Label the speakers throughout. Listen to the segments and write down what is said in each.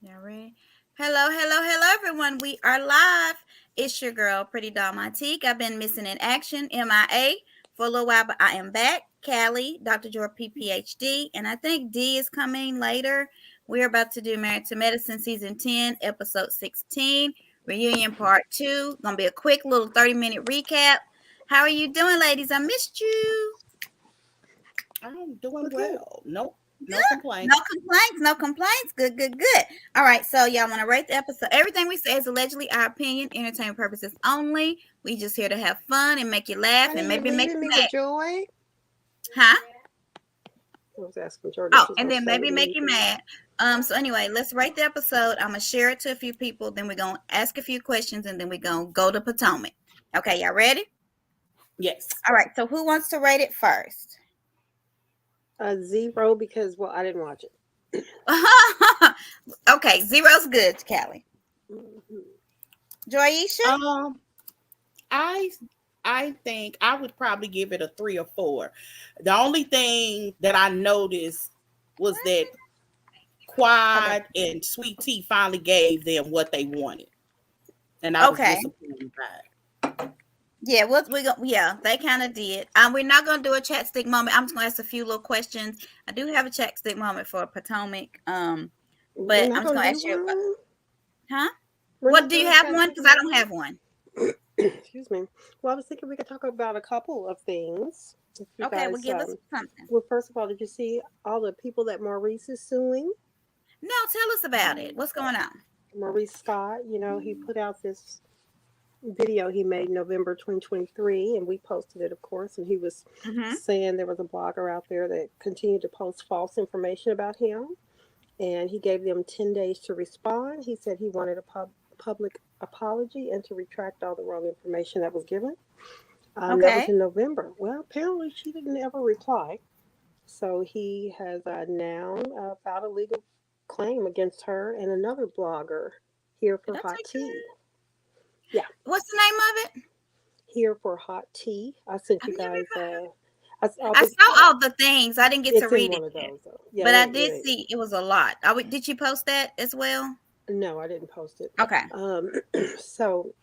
Speaker 1: Y'all ready? Hello, hello, hello, everyone. We are live. It's your girl, Pretty Doll Montique. I've been missing in action, MIA, for a little while, but I am back. Callie, Dr. Joy PPHD, and I think D is coming later. We're about to do Married to Medicine Season 10, Episode 16, Reunion Part 2. Gonna be a quick little 30-minute recap. How are you doing, ladies? I missed you.
Speaker 2: I'm doing
Speaker 1: Good.
Speaker 2: well. Nope. No
Speaker 1: Good. No
Speaker 2: complaints.
Speaker 1: complaints. No complaints. Good, good, good. All right. So, y'all want to rate the episode? Everything we say is allegedly our opinion, entertainment purposes only. We just here to have fun and make you laugh
Speaker 3: Honey,
Speaker 1: and
Speaker 3: you
Speaker 1: maybe make
Speaker 3: leaving
Speaker 1: you
Speaker 3: me with
Speaker 1: mad.
Speaker 3: Joy?
Speaker 1: Huh?
Speaker 3: I was asking Jordan if
Speaker 1: Oh,
Speaker 3: she's
Speaker 1: and
Speaker 3: going to
Speaker 1: then
Speaker 3: stay
Speaker 1: maybe
Speaker 3: with me
Speaker 1: make
Speaker 3: and
Speaker 1: you
Speaker 3: Kima.
Speaker 1: mad. So anyway, let's rate the episode. I'm gonna share it to a few people. Then we're gonna ask a few questions, and then we're gonna go to Potomac. Okay, y'all ready?
Speaker 2: Yes.
Speaker 1: All right. So who wants to rate it first?
Speaker 3: 0 because, well, I didn't watch it.
Speaker 1: Okay, zero's good, Callie.
Speaker 3: Mhm.
Speaker 1: Joyisha?
Speaker 2: Um, I I think I would probably give it a 3 or 4. The only thing that I noticed was that
Speaker 1: Okay.
Speaker 2: Quad and Sweet Tea finally gave them what they wanted, and I was
Speaker 1: Okay.
Speaker 2: disappointed by it.
Speaker 1: Yeah, yeah, they kind of did. We're not gonna do a chat stick moment. I'm just gonna ask a few little questions. I do have a chat stick moment for Potomac.
Speaker 3: We're
Speaker 1: But
Speaker 3: not
Speaker 1: I'm just
Speaker 3: going
Speaker 1: gonna
Speaker 3: to do
Speaker 1: ask you,
Speaker 3: one.
Speaker 1: huh?
Speaker 3: We're
Speaker 1: What
Speaker 3: not
Speaker 1: do you
Speaker 3: doing a
Speaker 1: have
Speaker 3: chat
Speaker 1: one?
Speaker 3: stick
Speaker 1: Because I don't
Speaker 3: moment.
Speaker 1: have one.
Speaker 3: Excuse me. Well, I was thinking we could talk about a couple of things. If you
Speaker 1: Okay, well,
Speaker 3: guys,
Speaker 1: give us something.
Speaker 3: well, first of all, did you see all the people that Maurice is suing?
Speaker 1: No, tell us about it. What's going on?
Speaker 3: Maurice Scott, he put out this video he made in November 2023, and we posted it, of course. And he was
Speaker 1: Mm-hmm.
Speaker 3: saying there was a blogger out there that continued to post false information about him, and he gave them 10 days to respond. He said he wanted a public apology and to retract all the wrong information that was given. That was
Speaker 1: Okay.
Speaker 3: in November. Well, apparently she didn't ever reply. So he has now filed a legal claim against her and another blogger, Here
Speaker 1: Did
Speaker 3: for
Speaker 1: I
Speaker 3: Hot
Speaker 1: take
Speaker 3: Tea.
Speaker 1: that?
Speaker 3: Yeah,
Speaker 1: What's the name of it?
Speaker 3: Here for Hot Tea. I sent
Speaker 1: I've
Speaker 3: you
Speaker 1: never
Speaker 3: guys.
Speaker 1: even heard.
Speaker 3: I
Speaker 1: I
Speaker 3: was.
Speaker 1: saw all the things. I didn't get to
Speaker 3: It's in
Speaker 1: read
Speaker 3: one
Speaker 1: it
Speaker 3: of
Speaker 1: yet,
Speaker 3: those though. Yeah,
Speaker 1: but I
Speaker 3: it
Speaker 1: did
Speaker 3: ain't.
Speaker 1: see it was a lot. Did you post that as well?
Speaker 3: No, I didn't post it.
Speaker 1: Okay.
Speaker 3: Um, so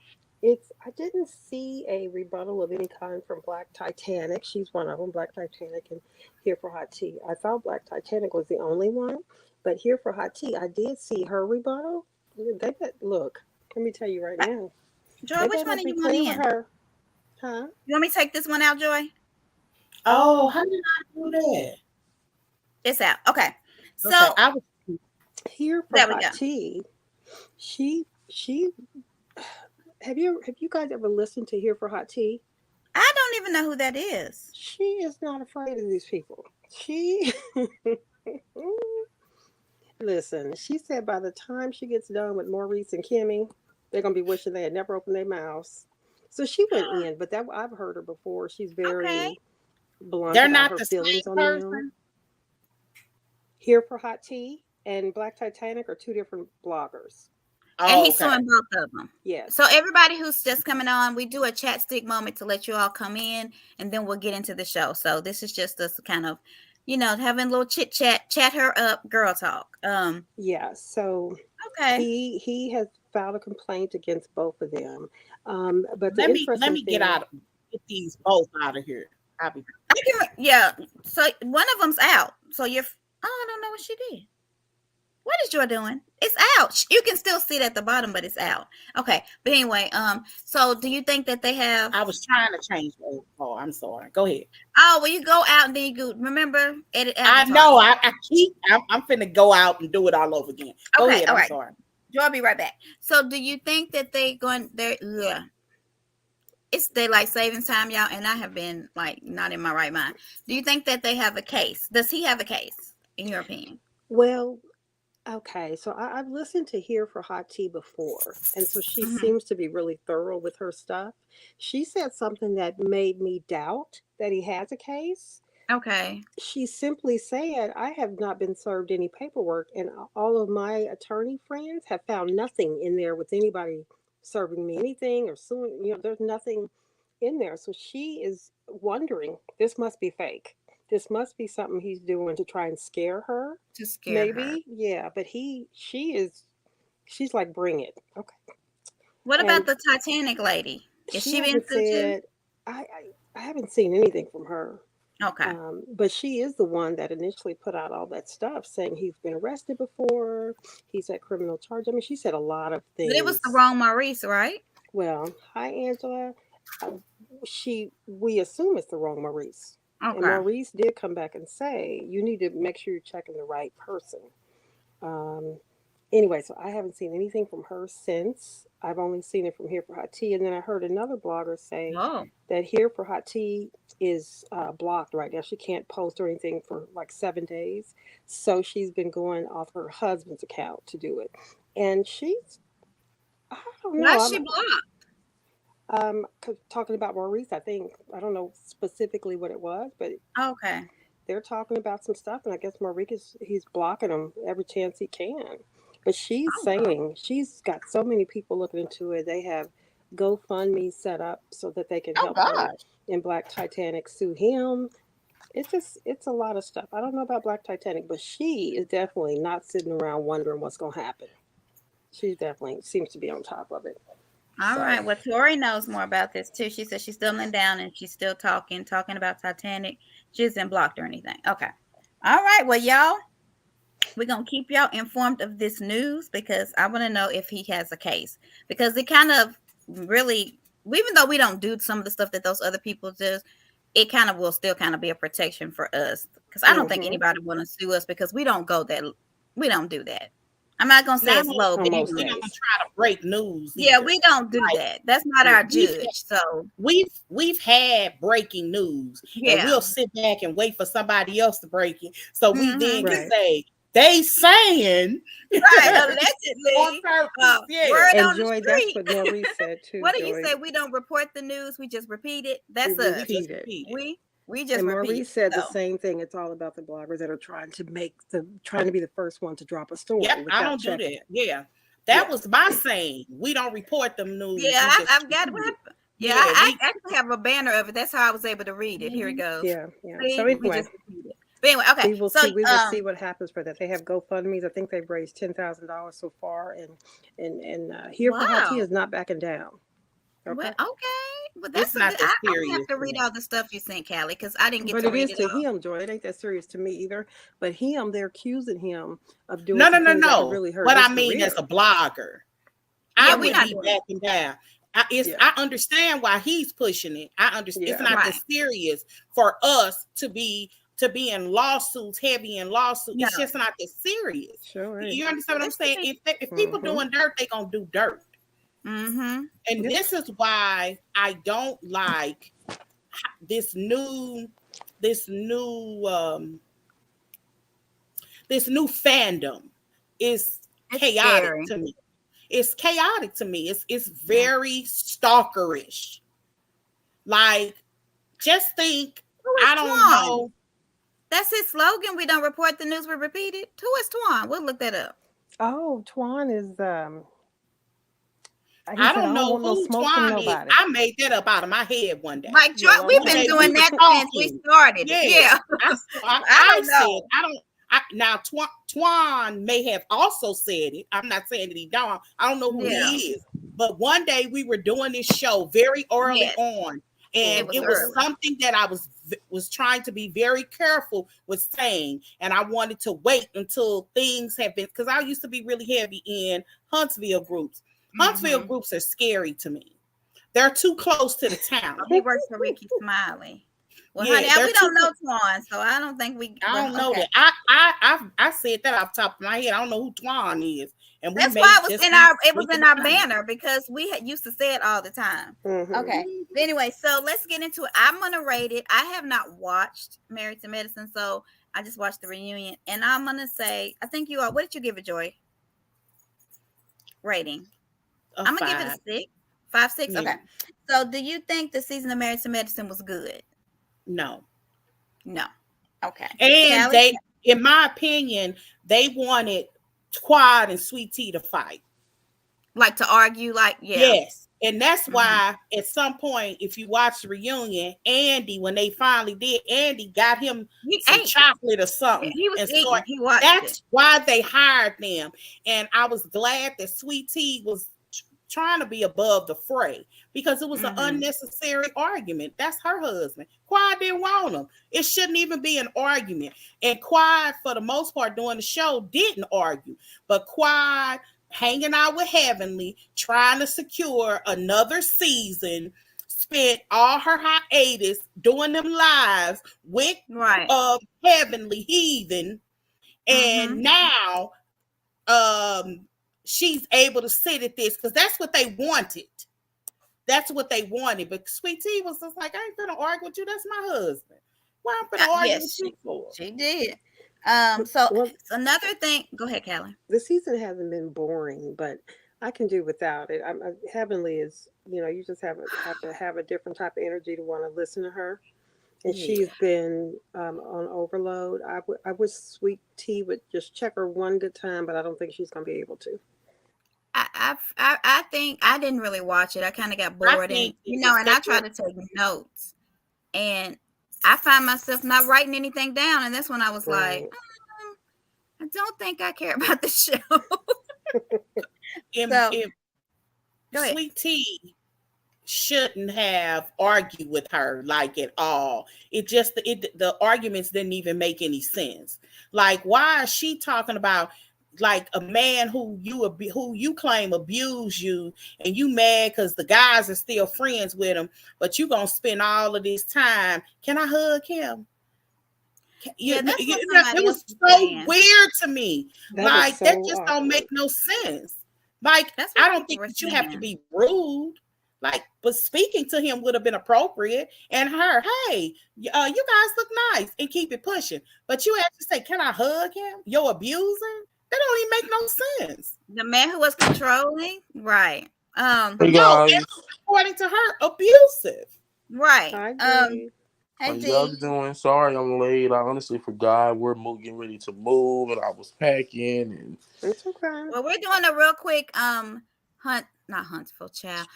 Speaker 3: it's. I didn't see a rebuttal of any kind from Black Titanic. She's one of them, Black Titanic, and Here for Hot Tea. I thought Black Titanic was the only one, but Here for Hot Tea, I did see her rebuttal. Look. Let me tell you right
Speaker 1: Uh,
Speaker 3: now.
Speaker 1: Joy,
Speaker 3: They
Speaker 1: which
Speaker 3: better
Speaker 1: one
Speaker 3: not
Speaker 1: do
Speaker 3: be
Speaker 1: you want
Speaker 3: playing with
Speaker 1: in?
Speaker 3: her, huh?
Speaker 1: You want me to take this one out, Joy?
Speaker 2: Oh,
Speaker 3: Oh,
Speaker 2: how did I do that?
Speaker 1: It's out. Okay.
Speaker 2: Okay,
Speaker 1: So
Speaker 2: I was.
Speaker 3: Here for
Speaker 1: there we go.
Speaker 3: Hot Tea. She have you guys ever listened to Here for Hot Tea?
Speaker 1: I don't even know who that is.
Speaker 3: She is not afraid of these people. She listen, she said by the time she gets done with Maurice and Kimmy, they're gonna be wishing they had never opened their mouths. So she went in, but that I've heard her before. She's
Speaker 1: Okay.
Speaker 3: very blunt
Speaker 2: They're
Speaker 3: about
Speaker 2: not
Speaker 3: her
Speaker 2: the
Speaker 3: feelings
Speaker 2: same
Speaker 3: on them.
Speaker 2: person.
Speaker 3: Here for Hot Tea and Black Titanic are two different bloggers.
Speaker 1: And
Speaker 2: Oh,
Speaker 1: he's
Speaker 2: okay.
Speaker 1: suing both of them. So
Speaker 3: Yes.
Speaker 1: everybody who's just coming on, we do a chat stick moment to let you all come in, and then we'll get into the show. So this is just us kind of, having a little chit chat, chat her up, girl talk.
Speaker 3: Yeah. So
Speaker 1: Okay.
Speaker 3: he has filed a complaint against both of them. But the
Speaker 2: Let
Speaker 3: interesting
Speaker 2: me get
Speaker 3: thing,
Speaker 2: out. Get these both out of here. I'll be.
Speaker 1: Yeah. So one of them's out. So you're. Oh, I don't know what she did. What is Joy doing? It's out. You can still see it at the bottom, but it's out. Okay. But anyway, so do you think that they have?
Speaker 2: I was trying to change the. Oh, I'm sorry. Go ahead.
Speaker 1: Oh, well, you go out and then you go. Remember, edit
Speaker 2: I
Speaker 1: avatar.
Speaker 2: know. I keep. I'm finna go out and do it all over again. Go
Speaker 1: Okay.
Speaker 2: ahead.
Speaker 1: All
Speaker 2: I'm
Speaker 1: right.
Speaker 2: sorry.
Speaker 1: Joy, I'll be right back. So, do you think that they're yeah? It's daylight savings time, y'all, and I have been like not in my right mind. Do you think that they have a case? Does he have a case, in your opinion?
Speaker 3: well, okay, so I've listened to Here for Hot Tea before, and so she
Speaker 1: Hmm.
Speaker 3: seems to be really thorough with her stuff. She said something that made me doubt that he has a case.
Speaker 1: Okay.
Speaker 3: She simply said, I have not been served any paperwork, and all of my attorney friends have found nothing in there with anybody serving me anything or suing. There's nothing in there. So she is wondering, this must be fake. This must be something he's doing to try and scare her.
Speaker 1: To scare her.
Speaker 3: Maybe, yeah, but she is she's like, bring it. Okay.
Speaker 1: What
Speaker 3: And
Speaker 1: about the Titanic lady? Is
Speaker 3: she
Speaker 1: she being
Speaker 3: hasn't
Speaker 1: sued too?
Speaker 3: said, I haven't seen anything from her.
Speaker 1: Okay.
Speaker 3: But she is the one that initially put out all that stuff saying he's been arrested before, he's had criminal charge. I mean, she said a lot of
Speaker 1: But it was the
Speaker 3: things.
Speaker 1: wrong Maurice, right?
Speaker 3: Well, hi Angela. Uh, we assume it's the wrong Maurice. And
Speaker 1: Okay.
Speaker 3: Maurice did come back and say, you need to make sure you're checking the right person. Um, anyway, so I haven't seen anything from her since. I've only seen it from Here for Hot Tea. And then I heard another blogger say
Speaker 1: Oh.
Speaker 3: that Here for Hot Tea is blocked right now. She can't post or anything for like 7 days. So she's been going off her husband's account to do it. And I don't
Speaker 1: Why
Speaker 3: know.
Speaker 1: is she blocked?
Speaker 3: Talking about Maurice, I think. I don't know specifically what it was, but
Speaker 1: Okay.
Speaker 3: they're talking about some stuff, and I guess Maurice he's blocking him every chance he can. But she's
Speaker 1: Oh, wow.
Speaker 3: saying she's got so many people looking into it. They have GoFundMe set up so that they can
Speaker 2: Oh
Speaker 3: help her
Speaker 2: gosh.
Speaker 3: and Black Titanic sue him. It's a lot of stuff. I don't know about Black Titanic, but she is definitely not sitting around wondering what's going to happen. She definitely seems to be on top of it.
Speaker 1: All
Speaker 3: So
Speaker 1: right. Well, Tori knows more about this too. She says she's stumbling down and she's still talking about Titanic. She hasn't blocked or anything. Okay. All right. Well, y'all, we're gonna keep y'all informed of this news because I want to know if he has a case. Because it kind of really, even though we don't do some of the stuff that those other people do, it kind of will still kind of be a protection for us. Because I don't think
Speaker 3: hmm
Speaker 1: anybody want to sue us because we don't go that, we don't do that. I'm not gonna say
Speaker 2: Now
Speaker 1: it's low,
Speaker 3: on
Speaker 1: but
Speaker 3: most
Speaker 2: we don't
Speaker 3: days.
Speaker 2: try to break news
Speaker 1: yeah,
Speaker 2: either.
Speaker 1: we don't do
Speaker 2: Like,
Speaker 1: that. That's not
Speaker 3: Yeah.
Speaker 1: our judge. So
Speaker 2: we've had breaking news, and
Speaker 1: yeah.
Speaker 2: we'll sit back and wait for somebody else to break it, so we then can
Speaker 3: Right.
Speaker 2: say they saying
Speaker 1: Right,
Speaker 2: on
Speaker 1: allegedly.
Speaker 2: purpose. Yeah,
Speaker 1: Word
Speaker 3: And
Speaker 1: on the
Speaker 3: Joy, that's
Speaker 1: street.
Speaker 3: what Maurice said too,
Speaker 1: What do you
Speaker 3: Joy.
Speaker 1: say? We don't report the news, we just repeat it.
Speaker 3: We
Speaker 1: That's
Speaker 2: we
Speaker 1: us.
Speaker 2: just
Speaker 3: repeat it.
Speaker 2: repeat it.
Speaker 1: We just
Speaker 3: And
Speaker 1: repeat
Speaker 3: Maurice
Speaker 1: it.
Speaker 3: said the
Speaker 1: So
Speaker 3: same thing. It's all about the bloggers that are trying to be the first one to drop a
Speaker 2: Yep,
Speaker 3: story
Speaker 2: I
Speaker 3: without
Speaker 2: don't do
Speaker 3: checking
Speaker 2: that.
Speaker 3: it.
Speaker 2: Yeah, that
Speaker 3: Yeah.
Speaker 2: was my saying. We don't report them news.
Speaker 1: yeah,
Speaker 2: We just
Speaker 1: I've got
Speaker 2: repeat it.
Speaker 1: yeah,
Speaker 2: Yeah,
Speaker 1: I
Speaker 2: we.
Speaker 1: actually have a banner of it. That's how I was able to read it. Here it
Speaker 2: Mhm.
Speaker 1: goes.
Speaker 3: Yeah. Yeah. So
Speaker 1: See, we
Speaker 3: anyway,
Speaker 1: just repeat it. But anyway, okay. So
Speaker 3: we will see what happens for that. They have GoFundMe's. I think they've raised $10,000 so far, and Here for Hot Tea
Speaker 1: wow.
Speaker 3: is not backing down.
Speaker 1: Well,
Speaker 3: Okay.
Speaker 1: okay. Well, that's
Speaker 2: It's
Speaker 1: a good.
Speaker 2: not that
Speaker 1: I'm gonna have
Speaker 2: serious
Speaker 1: to
Speaker 2: to
Speaker 1: read
Speaker 2: me.
Speaker 1: all the stuff you sent, Callie, because I didn't get
Speaker 3: But
Speaker 1: to
Speaker 3: it
Speaker 1: read
Speaker 3: is
Speaker 1: it
Speaker 3: to
Speaker 1: all.
Speaker 3: him, Joy. It ain't that serious to me either. But they're accusing him of doing
Speaker 2: No, no,
Speaker 3: some
Speaker 2: no,
Speaker 3: things that could
Speaker 2: no.
Speaker 3: really hurt
Speaker 2: What
Speaker 3: his
Speaker 2: I mean as
Speaker 3: career.
Speaker 2: a blogger,
Speaker 1: Yeah,
Speaker 2: I
Speaker 1: we're
Speaker 2: would
Speaker 1: not
Speaker 2: be
Speaker 1: doing
Speaker 2: backing down.
Speaker 3: Yeah.
Speaker 2: I understand why he's pushing it. I understand it's
Speaker 3: Yeah.
Speaker 1: it.
Speaker 2: not that
Speaker 1: Right.
Speaker 2: serious for us to be in lawsuits, heavy in lawsuits.
Speaker 1: No.
Speaker 2: It's just not that serious.
Speaker 3: Sure ain't.
Speaker 2: You understand what I'm
Speaker 1: Let's get
Speaker 2: saying?
Speaker 1: it.
Speaker 2: If people
Speaker 3: Mm-hmm.
Speaker 2: doing dirt, they gonna do dirt.
Speaker 1: Mm-hmm.
Speaker 2: And
Speaker 3: Yep.
Speaker 2: this is why I don't like this new this new this new fandom is
Speaker 1: It's
Speaker 2: chaotic
Speaker 1: scary.
Speaker 2: to me. It's chaotic to me. It's
Speaker 1: Yeah.
Speaker 2: very stalkerish. Like, just think,
Speaker 1: Who is
Speaker 2: I don't
Speaker 1: Twan?
Speaker 2: know.
Speaker 1: That's his slogan. We don't report the news, we repeat it. Who is Twan? We'll look that up.
Speaker 3: Oh, Twan is he
Speaker 2: I
Speaker 3: said I
Speaker 2: don't
Speaker 3: don't
Speaker 2: know
Speaker 3: want no
Speaker 2: who
Speaker 3: smoke from
Speaker 2: Twan is.
Speaker 3: nobody.
Speaker 2: I made that up out of my head one day.
Speaker 1: Like
Speaker 3: Yeah,
Speaker 1: we've
Speaker 2: One
Speaker 1: been
Speaker 2: day
Speaker 3: okay.
Speaker 2: we
Speaker 1: doing
Speaker 2: was
Speaker 1: that since we
Speaker 2: talking.
Speaker 1: started it.
Speaker 2: Yes,
Speaker 1: Yeah. I
Speaker 2: I
Speaker 1: don't
Speaker 2: said
Speaker 1: know.
Speaker 2: I don't. Now Twan may have also said it. I'm not saying that he don't. I don't know who
Speaker 1: Yeah.
Speaker 2: he is. But one day we were doing this show very early
Speaker 1: Yes.
Speaker 2: on,
Speaker 1: It
Speaker 2: and
Speaker 1: was
Speaker 2: it was
Speaker 3: Mm-hmm.
Speaker 1: early.
Speaker 2: something that I was trying to be very careful with saying, and I wanted to wait until things have been, because I used to be really heavy in Huntsville groups. Huntsville
Speaker 1: Mm-hmm.
Speaker 2: groups are scary to me. They're too close to the
Speaker 1: Oh,
Speaker 2: town.
Speaker 1: he works for Ricky Smiley. Well, honey,
Speaker 2: Yeah, they're
Speaker 1: we
Speaker 2: too.
Speaker 1: don't know Twan, so I don't think we.
Speaker 2: I
Speaker 1: Well,
Speaker 2: don't know
Speaker 1: okay.
Speaker 2: that. I said that off the top of my head. I don't know who Twan is, and we
Speaker 1: That's
Speaker 2: may
Speaker 1: why it was
Speaker 2: just
Speaker 1: in
Speaker 2: be
Speaker 1: our
Speaker 2: sleeping behind it.
Speaker 1: banner because we used to say it all the time.
Speaker 3: Mm-hmm.
Speaker 1: Okay. But anyway, so let's get into it. I'm gonna rate it. I have not watched Married to Medicine, so I just watched the reunion, and I'm gonna say I think you are. What did you give it, Joy? Rating.
Speaker 2: A
Speaker 1: I'm gonna give it a
Speaker 2: 5.
Speaker 1: 6. 5, 6.
Speaker 2: Yeah.
Speaker 1: Okay. So, do you think the season of Married to Medicine was good?
Speaker 2: No.
Speaker 1: No. Okay.
Speaker 2: And
Speaker 1: Callie?
Speaker 2: they, in my opinion, they wanted Quad and Sweet Tea to fight.
Speaker 1: Like to argue, like yeah.
Speaker 2: Yes. And that's why at some point, if you watch the reunion, Andy, when they finally did, Andy got him
Speaker 1: He
Speaker 2: some
Speaker 1: ate.
Speaker 2: chocolate or something.
Speaker 1: He was
Speaker 2: And
Speaker 1: eating.
Speaker 2: so
Speaker 1: He watched
Speaker 2: that's
Speaker 1: it.
Speaker 2: why they hired them. And I was glad that Sweet Tea was trying to be above the fray because it was an unnecessary argument. That's her husband. Quad didn't want him. It shouldn't even be an argument. And Quad, for the most part, during the show, didn't argue. But Quad hanging out with Heavenly, trying to secure another season, spent all her hiatus doing them lives with
Speaker 1: Right.
Speaker 2: Heavenly Heathen, and now she's able to sit at this because that's what they wanted. That's what they wanted. But Sweet Tea was just like, I ain't gonna argue with you. That's my husband. Why I'm gonna argue with you for?
Speaker 1: She did. So
Speaker 3: Well,
Speaker 1: another thing. Go ahead, Callie.
Speaker 3: the season hasn't been boring, but I can do without it. Heavenly is, you just have to have a different type of energy to want to listen to her. And she's been on overload. I wish Sweet Tea would just check her one good time, but I don't think she's going to be able to.
Speaker 1: I think I didn't really watch it. I kind of got bored, and I tried to take notes, and I find myself not writing anything down, and that's when I was like, I don't think I care about the show.
Speaker 2: If Sweet Tea shouldn't have argued with her like at all. The arguments didn't even make any sense. Like, why is she talking about like a man who you claim abused you, and you mad because the guys are still friends with him, but you gonna spend all of this time? Can I hug him? It was so weird to me. That just don't make no sense. Like, I don't think that you have to be rude. Like, but speaking to him would have been appropriate. And her, hey, you guys look nice, and keep it pushing. But you have to say, can I hug him? Your abuser? That don't even make no sense.
Speaker 1: The man who was controlling, right?
Speaker 4: Hey guys,
Speaker 2: according to her, abusive.
Speaker 1: Right.
Speaker 3: Hey,
Speaker 4: how you guys doing? Sorry I'm late. I honestly forgot we're getting ready to move, and I was packing. And
Speaker 3: it's okay.
Speaker 1: Well, we're doing a real quick not Huntsville, child.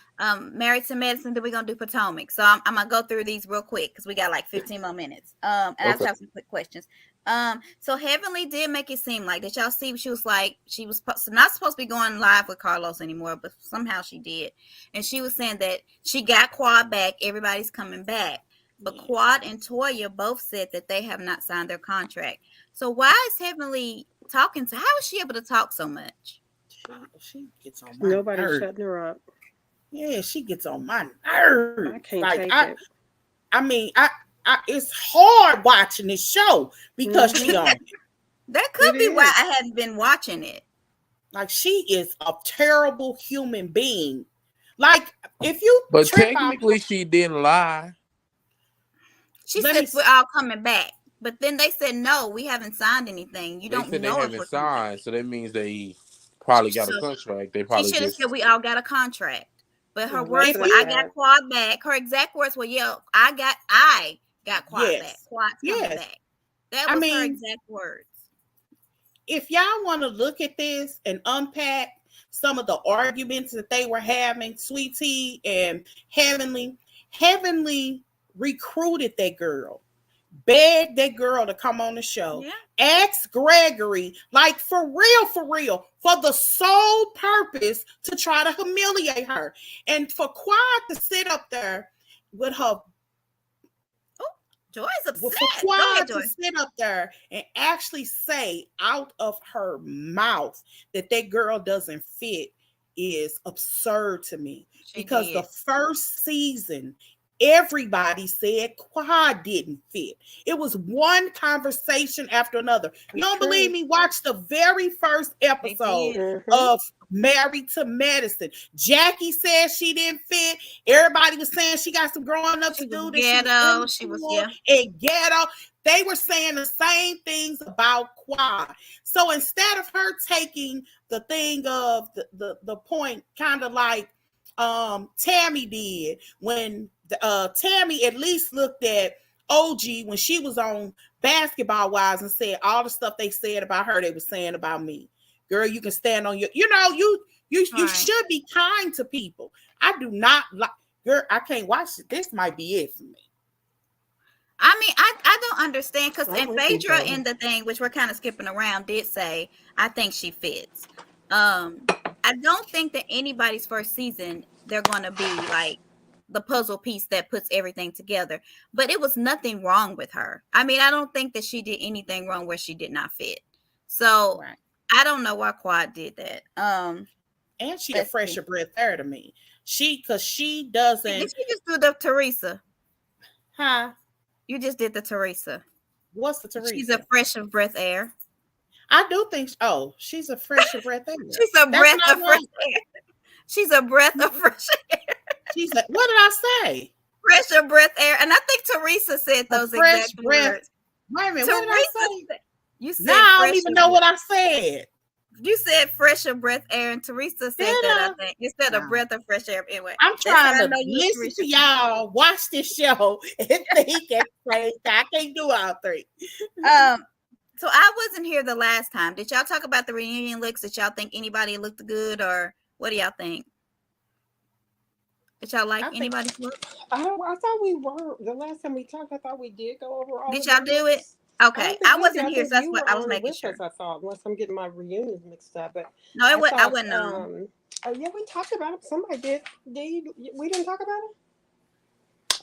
Speaker 1: Married to Medicine. Then we're gonna do Potomac. So I'm gonna go through these real quick because we got like 15 more minutes. And I just have some quick questions. So Heavenly did make it seem like, did y'all see? She was like, she was not supposed to be going live with Carlos anymore, but somehow she did. And she was saying that she got Quad back. Everybody's coming back. But Quad and Toya both said that they have not signed their contract. So why is Heavenly talking? How is she able to talk so much?
Speaker 2: She gets on my
Speaker 3: Nobody's
Speaker 2: nerves.
Speaker 3: shutting her up.
Speaker 2: Yeah, she gets on my nerves.
Speaker 3: I can't take it.
Speaker 2: I mean, it's hard watching this show because she on it.
Speaker 1: That could be why I hadn't been watching it.
Speaker 2: Like, she is a terrible human being. Like, if you
Speaker 4: but technically she didn't lie.
Speaker 1: She said we're all coming back. But then they said, no, we haven't signed anything. You don't know
Speaker 4: they haven't signed, so that means they probably got a contract. They probably
Speaker 1: should have said we all got a contract. But her words were, I got Quad back. Her exact words were, I got Quad back. Quad's coming back. That was her exact words.
Speaker 2: If y'all want to look at this and unpack some of the arguments that they were having, Sweet Tea and Heavenly recruited that girl, begged that girl to come on the show, asked Gregory, like for real, for the sole purpose to try to humiliate her. And for Quad to sit up there with her,
Speaker 1: Joy's upset.
Speaker 2: For Quad to sit up there and actually say out of her mouth that girl doesn't fit is absurd to me. Because the first season, everybody said Quad didn't fit. It was one conversation after another. You don't believe me? Watch the very first episode of Married to Medicine. Jackie said she didn't fit. Everybody was saying she got some growing up to do.
Speaker 1: Ghetto. She was
Speaker 2: ghetto. They were saying the same things about Quad. So instead of her taking the thing of the point, kind of like Tammy did when Tammy at least looked at OG when she was on Basketball Wives and said all the stuff they said about her, they were saying about me. Girl, you can stand on your, You
Speaker 1: Right.
Speaker 2: should be kind to people. I do not like, girl, I can't watch it. This might be it for me.
Speaker 1: I mean, I don't understand because
Speaker 3: I'm
Speaker 1: and
Speaker 3: with you,
Speaker 1: Phaedra
Speaker 3: Joey.
Speaker 1: in the thing, which we're kind of skipping around, did say I think she fits. Um, I don't think that anybody's first season they're gonna be like the puzzle piece that puts everything together. But it was nothing wrong with her. I mean, I don't think that she did anything wrong where she did not fit. So
Speaker 2: Right.
Speaker 1: I don't know why Quad did that.
Speaker 2: And she a
Speaker 1: Let's see.
Speaker 2: fresher breath there to me. Because she
Speaker 1: Did
Speaker 2: doesn't,
Speaker 1: she just do the Teresa?
Speaker 2: huh?
Speaker 1: You just did the Teresa.
Speaker 2: What's the
Speaker 1: She's a
Speaker 2: Teresa?
Speaker 1: fresh of breath air.
Speaker 2: I do think, oh, she's a fresher breath there.
Speaker 1: She's a
Speaker 2: That's
Speaker 1: breath
Speaker 2: not
Speaker 1: of fresh
Speaker 2: wrong.
Speaker 1: air. She's a breath of fresh air.
Speaker 2: She's a, what did I say?
Speaker 1: Fresh of breath air. And I think Teresa said
Speaker 2: A
Speaker 1: those
Speaker 2: fresh
Speaker 1: exact
Speaker 2: breath.
Speaker 1: words.
Speaker 2: Wait a minute, what did I
Speaker 1: Teresa,
Speaker 2: say?
Speaker 1: you
Speaker 2: Now
Speaker 1: said
Speaker 2: I don't
Speaker 1: fresh
Speaker 2: even
Speaker 1: of
Speaker 2: know
Speaker 1: breath.
Speaker 2: what I said.
Speaker 1: You said fresh of breath air, and Teresa said
Speaker 2: Did
Speaker 1: that,
Speaker 2: I?
Speaker 1: I think. Instead of
Speaker 2: Wow.
Speaker 1: breath of fresh air. Anyway,
Speaker 2: I'm
Speaker 1: that's how
Speaker 2: trying
Speaker 1: I
Speaker 2: to
Speaker 1: know you and
Speaker 2: listen
Speaker 1: Teresa.
Speaker 2: to y'all, watch this show, and think at the same time. I can't do all three.
Speaker 1: So I wasn't here the last time. Did y'all talk about the reunion looks? Did y'all think anybody looked good, or what do y'all think? Did y'all like
Speaker 2: I think
Speaker 1: anybody's look?
Speaker 3: I thought we were the last time we talked. I thought we did go over all
Speaker 1: Did
Speaker 3: of
Speaker 1: y'all
Speaker 3: the
Speaker 1: do it?
Speaker 3: looks. I
Speaker 1: Okay,
Speaker 3: don't think
Speaker 1: I
Speaker 3: we did.
Speaker 1: wasn't
Speaker 3: I
Speaker 1: here,
Speaker 3: think
Speaker 1: so that's
Speaker 3: you
Speaker 1: what
Speaker 3: were
Speaker 1: I was
Speaker 3: on it
Speaker 1: making
Speaker 3: with
Speaker 1: sure.
Speaker 3: us. I thought, unless I'm getting my reunions mixed up. But
Speaker 1: No,
Speaker 3: I
Speaker 1: I
Speaker 3: thought,
Speaker 1: wasn't on.
Speaker 3: yeah, we talked about it. Somebody did. We didn't talk about it.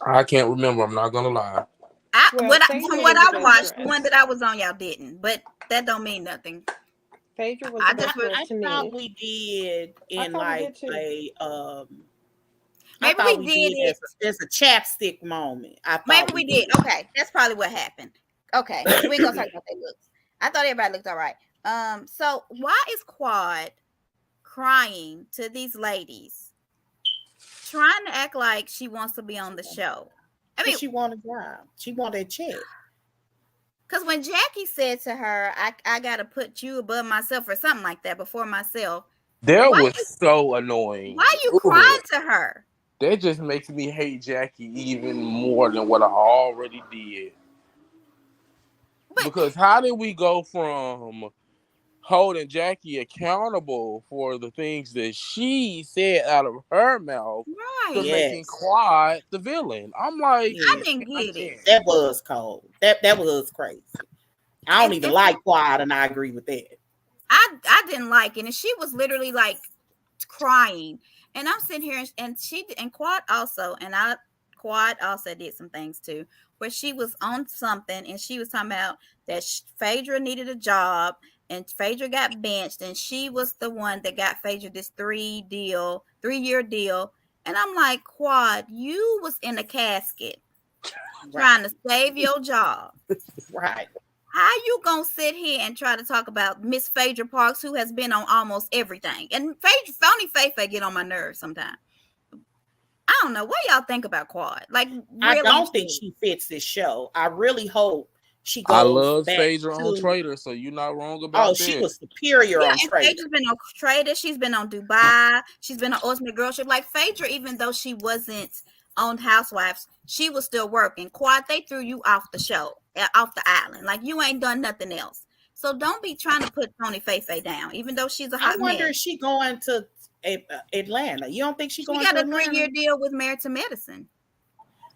Speaker 4: I can't remember. I'm not gonna lie.
Speaker 3: Well,
Speaker 1: From
Speaker 3: Phaedra
Speaker 1: what
Speaker 3: was the
Speaker 1: I
Speaker 3: best
Speaker 1: watched, the one
Speaker 3: dress.
Speaker 1: that I was on, y'all didn't. But that don't mean nothing.
Speaker 3: Phaedra was
Speaker 1: I
Speaker 3: the
Speaker 1: just
Speaker 3: best
Speaker 1: was.
Speaker 3: dress
Speaker 2: I
Speaker 3: to
Speaker 2: thought
Speaker 3: me.
Speaker 2: we did
Speaker 3: I
Speaker 2: in
Speaker 3: thought we
Speaker 2: like
Speaker 3: did too.
Speaker 2: a I
Speaker 1: Maybe
Speaker 2: thought
Speaker 1: we
Speaker 2: we
Speaker 1: did
Speaker 2: did
Speaker 1: it.
Speaker 2: as a chapstick moment. I
Speaker 1: Maybe
Speaker 2: thought we
Speaker 1: we did.
Speaker 2: did.
Speaker 1: Okay, that's probably what happened. Okay, we ain't gonna talk about their looks. I thought everybody looked all right. So why is Quad crying to these ladies, trying to act like she wants to be on the show? I
Speaker 2: Because
Speaker 1: mean,
Speaker 2: she wanted a job. She wanted a check.
Speaker 1: because when Jackie said to her, I gotta put you above myself or something like that before myself,
Speaker 4: That
Speaker 1: why
Speaker 4: was so annoying.
Speaker 1: why you crying
Speaker 4: Ooh,
Speaker 1: to her?
Speaker 4: that just makes me hate Jackie even more than what I already did.
Speaker 1: But
Speaker 4: Because how did we go from holding Jackie accountable for the things that she said out of her mouth to
Speaker 1: right,
Speaker 4: making
Speaker 2: Yes.
Speaker 4: Quad the villain? I'm like,
Speaker 1: I
Speaker 2: Yeah.
Speaker 1: didn't
Speaker 4: I
Speaker 1: get it.
Speaker 4: can't.
Speaker 2: That was cold. That was crazy. I don't even
Speaker 1: And
Speaker 2: like quiet, and I agree with that.
Speaker 1: I didn't like it, and she was literally like crying, and I'm sitting here, and she and Quad also did some things too, where she was on something, and she was talking about that Phaedra needed a job, and Phaedra got benched, and she was the one that got Phaedra this 3-year deal, and I'm like, Quad, you was in a casket
Speaker 2: Right.
Speaker 1: trying to save your job.
Speaker 2: Right.
Speaker 1: How you gonna sit here and try to talk about Miss Phaedra Parks, who has been on almost everything? And Phony Faith get on my nerves sometimes. I don't know what y'all think about Quad. Like,
Speaker 2: I
Speaker 1: really?
Speaker 2: don't think she fits this show. I really hope she
Speaker 4: I
Speaker 2: goes
Speaker 4: love
Speaker 2: back
Speaker 4: Phaedra on
Speaker 2: to.
Speaker 4: Trader, so you're not wrong
Speaker 2: Oh,
Speaker 4: about
Speaker 2: she
Speaker 4: that.
Speaker 2: was superior
Speaker 1: Yeah,
Speaker 2: on
Speaker 1: and
Speaker 2: Trader.
Speaker 1: Phaedra's been on Trader. She's been on Dubai. She's been on Ultimate Girl Trip. Like Phaedra, even though she wasn't on Housewives, she was still working. Quad, they threw you off the show, off the island. Like you ain't done nothing else. So don't be trying to put Tony Faye down, even though she's a
Speaker 2: I
Speaker 1: hot
Speaker 2: wonder
Speaker 1: mess.
Speaker 2: if she going to Atlanta. You don't think she
Speaker 1: She
Speaker 2: going
Speaker 1: got
Speaker 2: to
Speaker 1: a 3-year
Speaker 2: Atlanta?
Speaker 1: deal with Married to Medicine.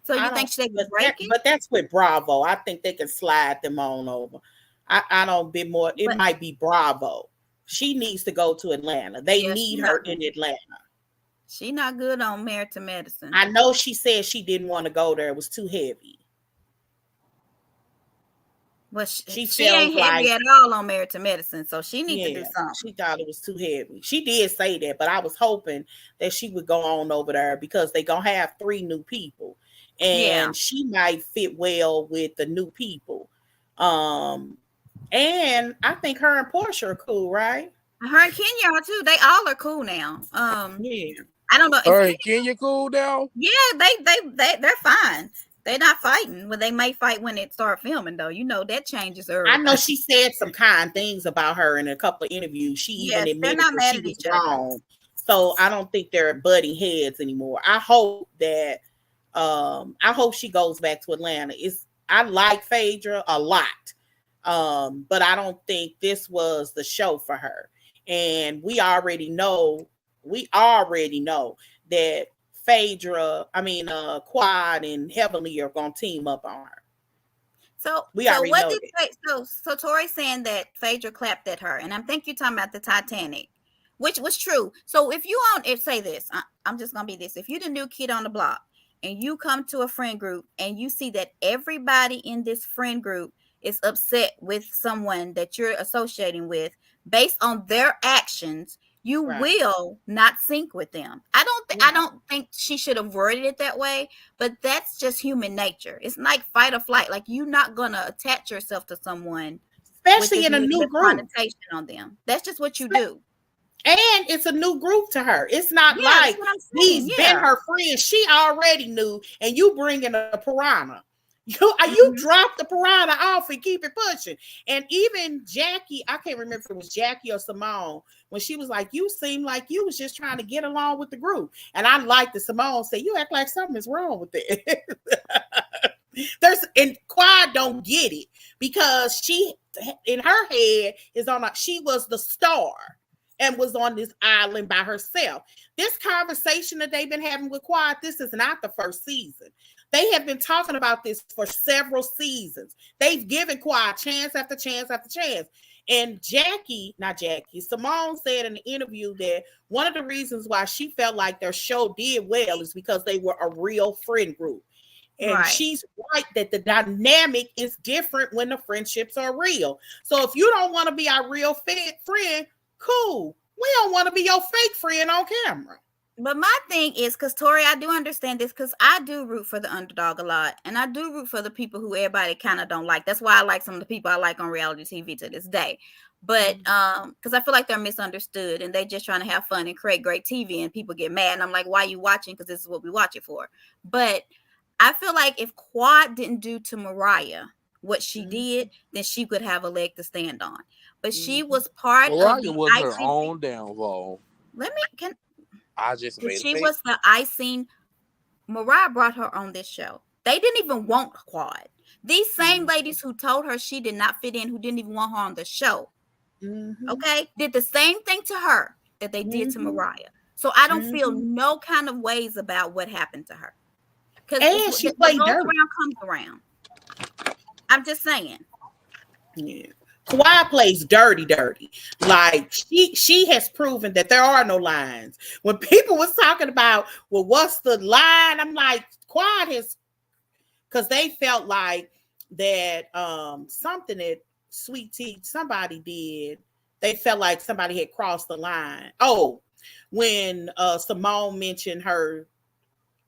Speaker 1: So
Speaker 2: I
Speaker 1: you
Speaker 2: don't.
Speaker 1: think they could break it?
Speaker 2: But that's with Bravo. I think they can slide them on over. I don't be more. It
Speaker 1: But
Speaker 2: might be Bravo. She needs to go to Atlanta. They
Speaker 1: yeah,
Speaker 2: need her in Atlanta.
Speaker 1: she not good on Married to Medicine.
Speaker 2: I know she said she didn't want to go there. It was too heavy.
Speaker 1: But
Speaker 2: She
Speaker 1: she
Speaker 2: feels
Speaker 1: ain't
Speaker 2: like,
Speaker 1: heavy at all on Married to Medicine. So she need to do
Speaker 2: yeah, she
Speaker 1: something.
Speaker 2: thought it was too heavy. She did say that, but I was hoping that she would go on over there because they gonna have 3 new people,
Speaker 1: Yeah.
Speaker 2: and she might fit well with the new people. And I think her and Portia are cool, right?
Speaker 1: Her and Kenya are too. They all are cool now.
Speaker 2: Yeah.
Speaker 1: I don't know.
Speaker 4: All
Speaker 1: Is
Speaker 4: right,
Speaker 1: Kenya?
Speaker 4: can you cool down?
Speaker 1: Yeah, they're fine. They're not fighting. Well, they may fight when it start filming, though. You know that changes
Speaker 2: I know
Speaker 1: everything.
Speaker 2: she said some kind things about her in a couple of interviews. She even
Speaker 1: Yes, they're
Speaker 2: admitted
Speaker 1: not
Speaker 2: that
Speaker 1: mad
Speaker 2: she
Speaker 1: at
Speaker 2: was
Speaker 1: each other.
Speaker 2: wrong. So I don't think they're butting heads anymore. I hope she goes back to Atlanta. I like Phaedra a lot. But I don't think this was the show for her. And we already know we already know that Quad and Heavenly are gonna team up on her. We
Speaker 1: So
Speaker 2: already
Speaker 1: what
Speaker 2: know
Speaker 1: did
Speaker 2: that.
Speaker 1: so Tori saying that Phaedra clapped at her, and I think you're talking about the Titanic, which was true. So if say this, I'm just gonna be this. If you're the new kid on the block and you come to a friend group and you see that everybody in this friend group is upset with someone that you're associating with based on their actions, you
Speaker 2: Right.
Speaker 1: will not sync with them. I
Speaker 2: Yeah.
Speaker 1: don't think she should have worded it that way, but that's just human nature. It's like fight or flight. Like you're not gonna attach yourself to someone with
Speaker 2: Especially
Speaker 1: this
Speaker 2: in a new
Speaker 1: negative
Speaker 2: group.
Speaker 1: connotation on them. That's just what you do.
Speaker 2: And it's a new group to her. It's not
Speaker 1: Yeah, that's
Speaker 2: like
Speaker 1: what I'm saying.
Speaker 2: these been
Speaker 1: Yeah.
Speaker 2: her friends. She already knew, and you bring in a piranha. You
Speaker 1: Mhm.
Speaker 2: drop the piranha off and keep it pushing. And even Jackie, I can't remember if it was Jackie or Simone, when she was like, you seem like you was just trying to get along with the group. And I like that Simone said, you act like something is wrong with it. And Quad don't get it because she in her head she was the star and was on this island by herself. This conversation that they've been having with Quad, this is not the first season. They have been talking about this for several seasons. They've given Quad chance after chance after chance. And Simone said in the interview that one of the reasons why she felt like their show did well is because they were a real friend group. And
Speaker 1: Right.
Speaker 2: she's right that the dynamic is different when the friendships are real. So if you don't want to be our real friend, cool. We don't want to be your fake friend on camera.
Speaker 1: But my thing is, because Tori, I do understand this because I do root for the underdog a lot. And I do root for the people who everybody kind of don't like. That's why I like some of the people I like on reality TV to this day. But because I feel like they're misunderstood and they just trying to have fun and create great TV and people get mad. And I'm like, why are you watching? Because this is what we watch it for. But I feel like if Quad didn't do to Mariah what she did, then she could have a leg to stand on. But she was part of
Speaker 4: Mariah
Speaker 1: the
Speaker 4: was her
Speaker 1: icing.
Speaker 4: own downfall. I just made
Speaker 1: She was the icing. Mariah brought her on this show. They didn't even want Quad. These same ladies who told her she did not fit in, who didn't even want her on the show, okay, did the same thing to her that they did to Mariah. So I don't feel no kind of ways about what happened to her. Because
Speaker 2: she
Speaker 1: what
Speaker 2: played
Speaker 1: goes
Speaker 2: dirt.
Speaker 1: around comes around. I'm just saying.
Speaker 2: Yeah. Kawhi plays dirty. Like she has proven that there are no lines. When people was talking about, well, what's the line? I'm like, Kawhi has, because they felt like that something that Sweet Tea somebody did. They felt like somebody had crossed the line. Oh, when Simone mentioned her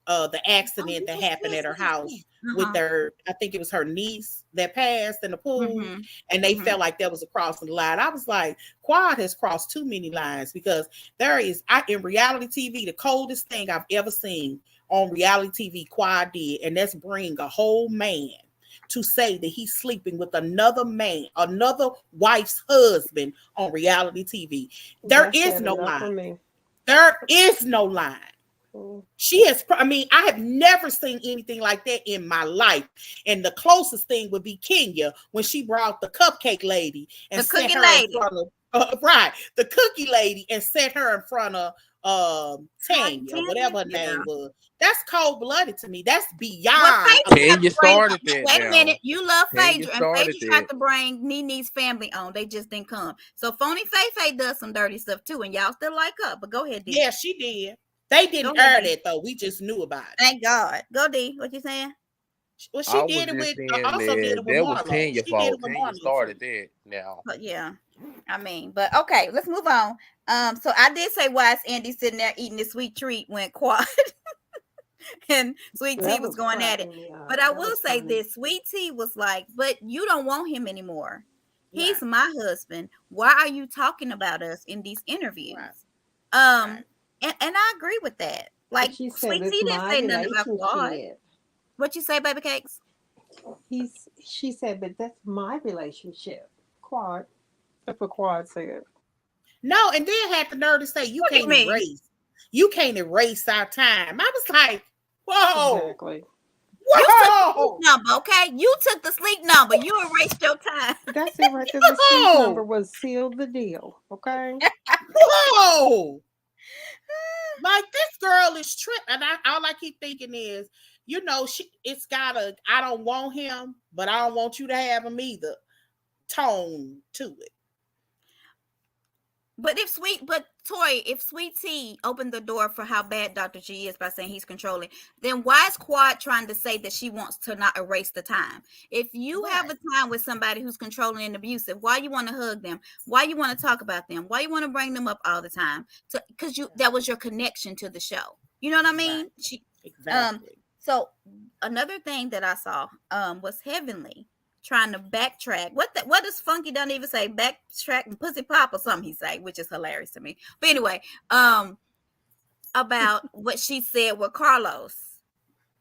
Speaker 2: the accident that happened at her house with their, I think it was her niece that passed in the pool, and they felt like that was a crossing the line. I was like, Quad has crossed too many lines because in reality TV, the coldest thing I've ever seen on reality TV, Quad did, and that's bring a whole man to say that he's sleeping with another man, another wife's husband on reality TV. There is no line. There is no line. She has, I have never seen anything like that in my life. And the closest thing would be Kenya when she brought the cupcake lady and set her in front of, the cookie lady, and set her in front of Tanya, whatever her name was. That's cold-blooded to me. That's beyond.
Speaker 4: Kenya started that.
Speaker 1: Wait a minute. You love Phaedra, and Phaedra
Speaker 4: that.
Speaker 1: tried to bring Nene's family on. They just didn't come. So Phony Faye does some dirty stuff too, and y'all still like her. But go ahead, D.
Speaker 2: Yeah, she did. They didn't air that though. We just knew about it.
Speaker 1: Thank God. Go D. What you saying?
Speaker 2: Well, she did it with. Also did it with Marlo.
Speaker 4: Was Tanya's fault. Tanya started that. Now.
Speaker 1: But yeah, but okay. Let's move on. So I did say why is Andy sitting there eating this sweet treat when Quad and Sweet Tea was going at it. But I will say this: Sweet Tea was like, "But you don't want him anymore. He's my husband. Why are you talking about us in these interviews?" And I agree with that. Like Sweet Tea didn't say nothing about Quad. What you say, baby cakes?
Speaker 3: She said, but that's my relationship. Quad. That's what Quad said.
Speaker 2: No, and then had the nerve to say you can't erase our time. I was like, whoa.
Speaker 3: Exactly.
Speaker 1: Whoa. You took the sleep number, okay? You took the sleep number. You erased your time.
Speaker 3: That's it right there. The sleep number was sealed the deal, okay?
Speaker 2: Whoa. girl is tripping. And all I keep thinking is, it's got a, I don't want him, but I don't want you to have him either tone to it.
Speaker 1: But if Sweet Tea opened the door for how bad Dr. G is by saying he's controlling, then why is Quad trying to say that she wants to not erase the time? If you have a time with somebody who's controlling and abusive, why you want to hug them? Why you want to talk about them? Why you want to bring them up all the time? Because that was your connection to the show. You know what I mean?
Speaker 2: Right. Exactly.
Speaker 1: So another thing that I saw was Heavenly trying to backtrack. What does Funky don't even say? Backtrack and pussy pop or something he say, which is hilarious to me. But anyway, about what she said with Carlos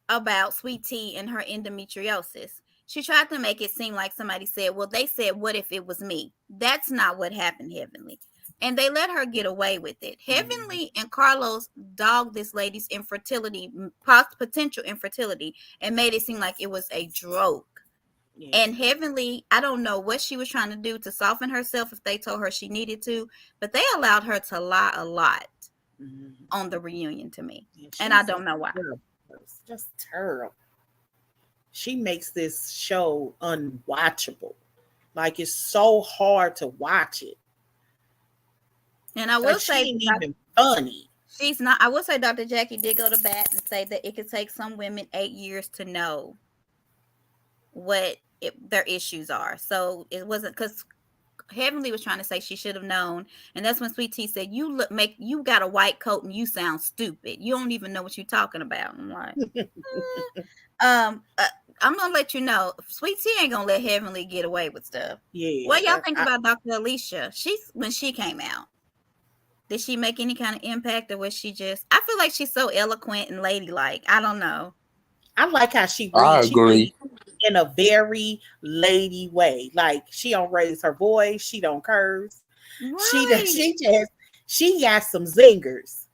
Speaker 1: about Sweet Tea and her endometriosis. She tried to make it seem like somebody said, well, they said, what if it was me? That's not what happened, Heavenly. And they let her get away with it. Heavenly and Carlos dogged this lady's infertility, potential infertility, and made it seem like it was a joke. Yeah. And Heavenly, I don't know what she was trying to do to soften herself if they told her she needed to, but they allowed her to lie a lot on the reunion to me. Yeah, and I don't know why.
Speaker 2: It's just terrible. She makes this show unwatchable. Like, it's so hard to watch it.
Speaker 1: And I will say,
Speaker 2: she ain't even funny.
Speaker 1: She's not. I will say Dr. Jackie did go to bat and say that it could take some women 8 years to know what their issues are. So it wasn't, because Heavenly was trying to say she should have known, and that's when Sweet Tea said, you got a white coat and you sound stupid. You don't even know what you're talking about. I'm like, I'm gonna let you know, Sweet Tea ain't gonna let Heavenly get away with stuff.
Speaker 2: Yeah.
Speaker 1: What y'all think about Dr. Alicia? When she came out, did she make any kind of impact, or was she just? I feel like she's so eloquent and ladylike. I don't know.
Speaker 2: I like how she reads.
Speaker 4: I agree.
Speaker 2: In a very lady way. Like, she don't raise her voice, she don't curse. Right. She got some zingers.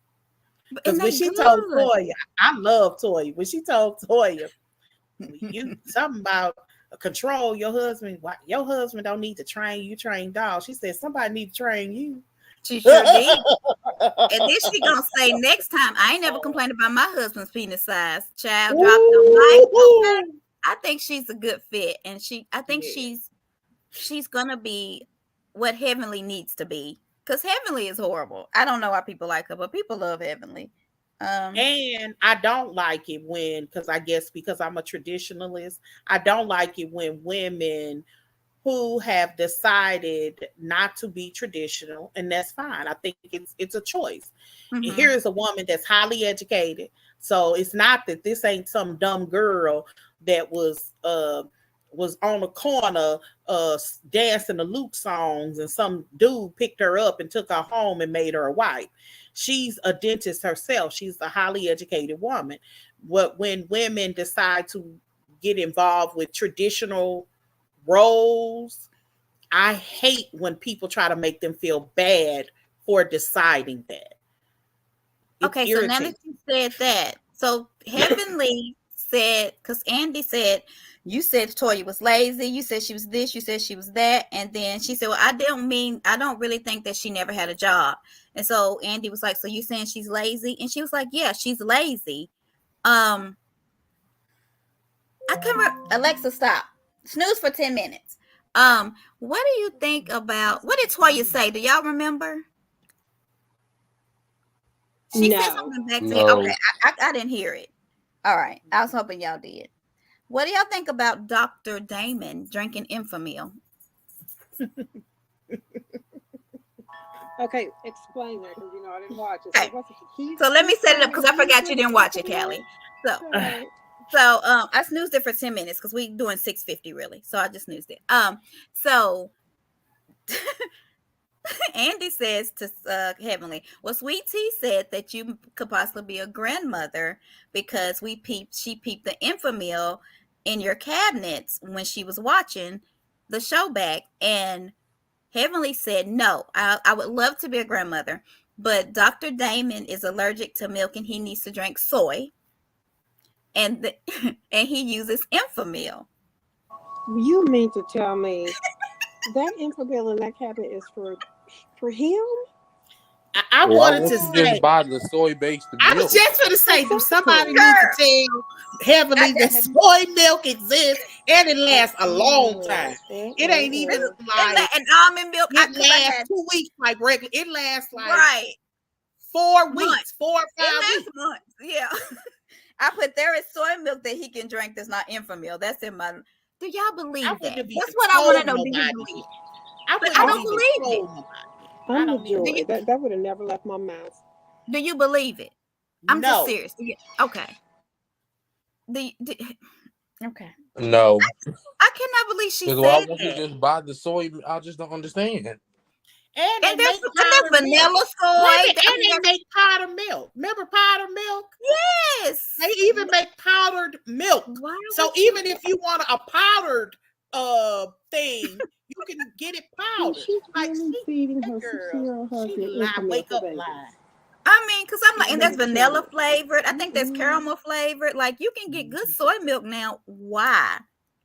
Speaker 2: Because when she told Toya, I love Toya. When she told Toya, you something about control your husband. Why, your husband don't need to train you, train dogs. She said somebody need to train you.
Speaker 1: She sure did. And then she gonna say next time, I ain't never complained about my husband's penis size. Child, drop the mic. I think she's a good fit, and I think she's gonna be what Heavenly needs to be. Because Heavenly is horrible. I don't know why people like her, but people love Heavenly.
Speaker 2: And I don't like it because I'm a traditionalist, I don't like it when women who have decided not to be traditional, and that's fine. I think it's a choice. And here is a woman that's highly educated. So it's not that this ain't some dumb girl that was on a corner dancing the Luke songs, and some dude picked her up and took her home and made her a wife. She's a dentist herself. She's a highly educated woman. When women decide to get involved with traditional roles, I hate when people try to make them feel bad for deciding that.
Speaker 1: Okay, so now that you said that, so Heavenly said, because Andy said, you said Toya was lazy, you said she was this, you said she was that, and then she said, well, I don't really think that she never had a job. And so Andy was like, so you saying she's lazy? And she was like, yeah, she's lazy. I can't remember. Alexa, stop. Snooze for 10 minutes. What do you think about, what did Toya say? Do y'all remember? She said something back to me. Okay, I didn't hear it. All right. I was hoping y'all did. What do y'all think about Dr. Damon drinking Enfamil?
Speaker 3: Okay, explain that, because I didn't watch it.
Speaker 1: Okay. So let me set it up, because I forgot you didn't watch it, Callie. So I snoozed it for 10 minutes because we doing 650 really. So I just snoozed it. So Andy says to Heavenly, well, Sweet Tea said that you could possibly be a grandmother because she peeped the Enfamil in your cabinets when she was watching the show back. And Heavenly said, no, I would love to be a grandmother, but Dr. Damon is allergic to milk and he needs to drink soy. And he uses Enfamil.
Speaker 3: You mean to tell me that Enfamil in that cabinet is for him?
Speaker 2: I
Speaker 4: Why
Speaker 2: wanted
Speaker 4: won't
Speaker 2: to
Speaker 4: you just
Speaker 2: say,
Speaker 4: buy the soy-based
Speaker 2: I was
Speaker 4: milk?
Speaker 2: just going to say, do somebody
Speaker 3: Exactly.
Speaker 2: need to
Speaker 1: Girl,
Speaker 2: tell
Speaker 1: I
Speaker 2: Heavenly that
Speaker 1: got
Speaker 2: soy milk exists and it lasts a long time.
Speaker 3: Mm-mm.
Speaker 2: It ain't
Speaker 1: this,
Speaker 2: even
Speaker 3: Mm-mm.
Speaker 1: and
Speaker 2: like
Speaker 1: that and almond milk.
Speaker 2: it
Speaker 1: Cause I
Speaker 2: lasts
Speaker 1: had
Speaker 2: 2 weeks like regular. It lasts like
Speaker 1: right
Speaker 2: 4 weeks,
Speaker 1: months.
Speaker 2: 4 or 5 weeks.
Speaker 1: It lasts months. Yeah. I put there is soy milk that he can drink that's not infamil. That's in my. Do y'all
Speaker 2: I
Speaker 1: believe
Speaker 2: wouldn't
Speaker 1: that?
Speaker 2: have
Speaker 1: That's
Speaker 2: even
Speaker 1: what I want to
Speaker 2: told
Speaker 1: know. Do you
Speaker 2: nobody.
Speaker 1: believe?
Speaker 2: I
Speaker 1: But
Speaker 2: wouldn't
Speaker 1: I
Speaker 2: have
Speaker 1: don't
Speaker 3: I'm,
Speaker 2: even
Speaker 1: believe it.
Speaker 2: told nobody. I
Speaker 3: I'm the
Speaker 2: don't even.
Speaker 1: Do
Speaker 3: joy.
Speaker 1: you?
Speaker 3: That would have never left my mouth.
Speaker 1: Do you believe it? I'm just
Speaker 2: No.
Speaker 1: serious. Okay. Do, okay.
Speaker 4: No.
Speaker 1: I cannot believe she
Speaker 4: Because why
Speaker 1: said
Speaker 4: won't you
Speaker 1: that.
Speaker 4: just buy the soy? I just don't understand.
Speaker 2: And they make
Speaker 1: And
Speaker 2: powdered
Speaker 1: there's
Speaker 2: milk.
Speaker 1: vanilla
Speaker 2: Wait a
Speaker 1: soy.
Speaker 2: minute, and they make powdered milk. Remember powdered milk?
Speaker 1: Yes.
Speaker 2: They even make powdered milk.
Speaker 1: Why
Speaker 2: So
Speaker 1: would you?
Speaker 2: even if you want a powdered thing, you can get it
Speaker 3: And
Speaker 2: powdered.
Speaker 3: she's
Speaker 2: Like,
Speaker 3: really
Speaker 2: she,
Speaker 3: feeding
Speaker 2: that
Speaker 3: her
Speaker 2: girl,
Speaker 3: 6-year-old
Speaker 2: she
Speaker 3: husband
Speaker 2: lie,
Speaker 3: infamil
Speaker 2: wake
Speaker 3: for
Speaker 2: up
Speaker 3: babies.
Speaker 2: lie.
Speaker 1: I mean, because I'm like, and
Speaker 3: Let
Speaker 1: there's
Speaker 3: me tell
Speaker 1: vanilla
Speaker 3: you.
Speaker 1: flavored. I think there's
Speaker 3: Mm-mm.
Speaker 1: caramel flavored. Like you can get good soy milk now. Why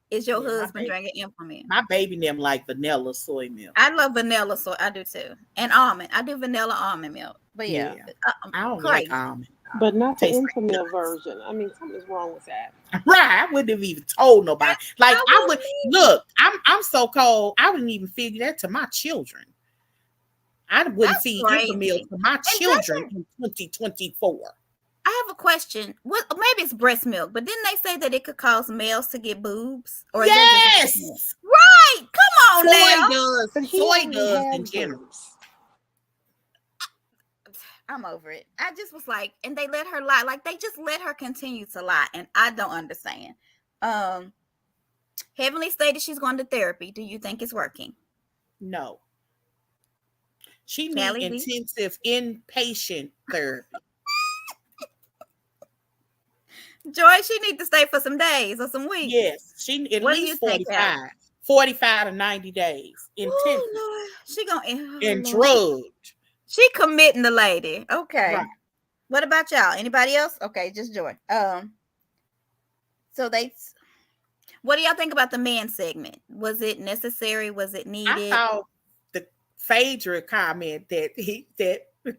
Speaker 1: is your
Speaker 2: Yeah,
Speaker 1: husband drinking infamil?
Speaker 2: my baby them like vanilla soy milk.
Speaker 1: I love vanilla soy. I do too. And almond. I do vanilla almond milk. But yeah,
Speaker 2: Yeah. I don't like
Speaker 1: crazy.
Speaker 2: almond.
Speaker 3: But not the
Speaker 2: Tastes like
Speaker 3: infamil
Speaker 2: nuts.
Speaker 3: version. I mean, something's wrong with that.
Speaker 2: Right. I wouldn't have even told nobody. Like
Speaker 1: I
Speaker 2: I would
Speaker 1: wouldn't either.
Speaker 2: look, I'm so cold, I wouldn't even figure that to my children. I wouldn't
Speaker 1: That's
Speaker 2: feed infamil
Speaker 1: crazy.
Speaker 2: to my
Speaker 1: And
Speaker 2: children in 2024.
Speaker 1: I have a question. What? Maybe it's breast milk, but didn't they say that it could cause males to get boobs, or is that just breast milk?
Speaker 2: Yes.
Speaker 1: Right? Come on
Speaker 2: Soy
Speaker 1: now.
Speaker 2: does.
Speaker 3: But he
Speaker 2: Soy
Speaker 3: already
Speaker 2: does in
Speaker 3: had
Speaker 2: general.
Speaker 3: boobs.
Speaker 1: I'm over it. I just was like, and they let her lie. Like they just let her continue to lie, and I don't understand. Um, Heavenly stated she's going to therapy. Do you think it's working?
Speaker 2: No. She need
Speaker 1: Callie D?
Speaker 2: intensive inpatient therapy.
Speaker 1: Joy, she need to stay for some days or some weeks.
Speaker 2: Yes. She at
Speaker 1: What do you
Speaker 2: least
Speaker 1: think, Callie?
Speaker 2: 45 to 90 days intensive
Speaker 1: Oh Lord, she gonna
Speaker 2: and
Speaker 1: Lord.
Speaker 2: drugged.
Speaker 1: She committing the lady. Okay.
Speaker 2: Right.
Speaker 1: What about y'all? Anybody else? Okay, just Joy. So what do y'all think about the man segment? Was it necessary? Was it
Speaker 2: I
Speaker 1: needed?
Speaker 2: thought the Phaedra comment that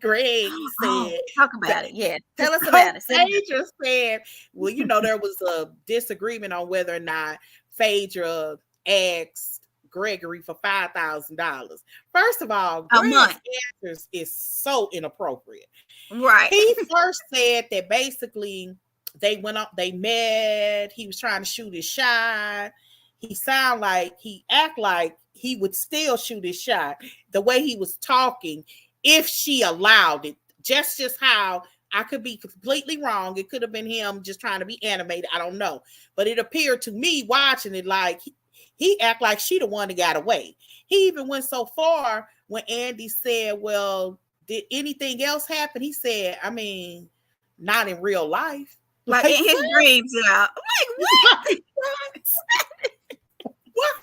Speaker 2: Greg
Speaker 1: Oh,
Speaker 2: said
Speaker 1: talk
Speaker 2: that
Speaker 1: about it. Yeah. Tell us about it.
Speaker 2: Phaedra said, well, there was a disagreement on whether or not Phaedra asked Gregory for $5,000. First of all,
Speaker 1: A
Speaker 2: Greg's
Speaker 1: month.
Speaker 2: answers is so inappropriate.
Speaker 1: Right.
Speaker 2: He first said that basically they went up, they met, he was trying to shoot his shot. He act like he would still shoot his shot the way he was talking if she allowed it. Just how I could be completely wrong. It could have been him just trying to be animated. I don't know. But it appeared to me watching it like he act like she the one that got away. He even went so far when Andy said, well, did anything else happen? He said, I mean, not in real life.
Speaker 1: Like in his dreams, y'all. I'm like, what?
Speaker 2: What?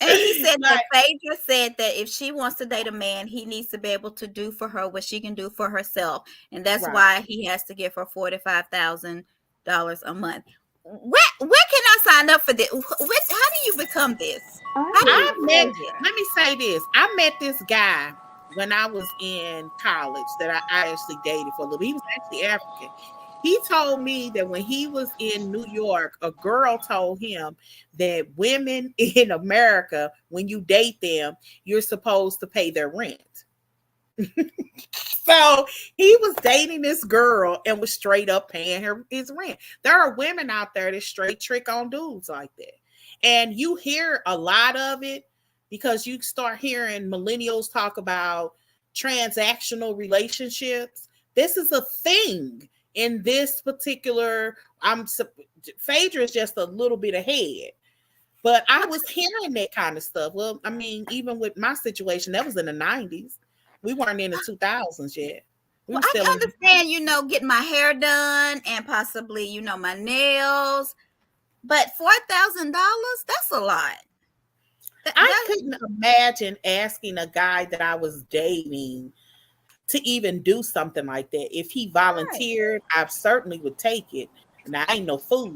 Speaker 1: And he said that
Speaker 2: Like,
Speaker 1: Phaedra said that if she wants to date a man, he needs to be able to do for her what she can do for herself. And that's
Speaker 2: Right.
Speaker 1: why he has to give her $45,000 a month. Where can I sign up for this? How do you become this?
Speaker 2: Let me say this. I met this guy when I was in college that I actually dated for a little bit. He was actually African. He told me that when he was in New York, a girl told him that women in America, when you date them, you're supposed to pay their rent. So he was dating this girl and was straight up paying his rent. There are women out there that straight trick on dudes like that. And you hear a lot of it because you start hearing millennials talk about transactional relationships. This is a thing in this particular, Phaedra is just a little bit ahead. But I was hearing that kind of stuff. Well, I mean, even with my situation, that was in the 90s. We weren't in the 2000s yet.
Speaker 1: Well, I can understand, getting my hair done and possibly, my nails. But $4,000, that's a lot.
Speaker 2: I couldn't imagine asking a guy that I was dating to even do something like that. If he volunteered, I certainly would take it. And I ain't no fool.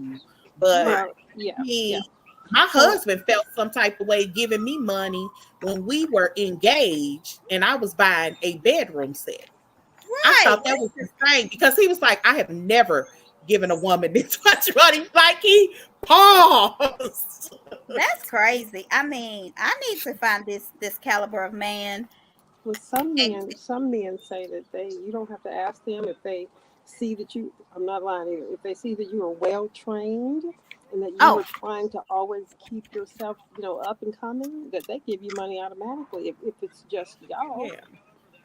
Speaker 2: But
Speaker 3: yeah.
Speaker 2: My
Speaker 3: So
Speaker 2: husband felt some type of way giving me money when we were engaged and I was buying a bedroom set. I
Speaker 1: Right.
Speaker 2: thought that was insane because he was like, I have never given a woman this much money. Like he paused.
Speaker 1: That's crazy. I mean, I need to find this caliber of man.
Speaker 3: well,
Speaker 1: And
Speaker 3: some men say that you don't have to ask them if they see that you. I'm not lying either. If they see that you are well trained and that you
Speaker 1: oh,
Speaker 3: are trying to always keep yourself, up and coming, that they give you money automatically. If it's just y'all,
Speaker 2: Yeah.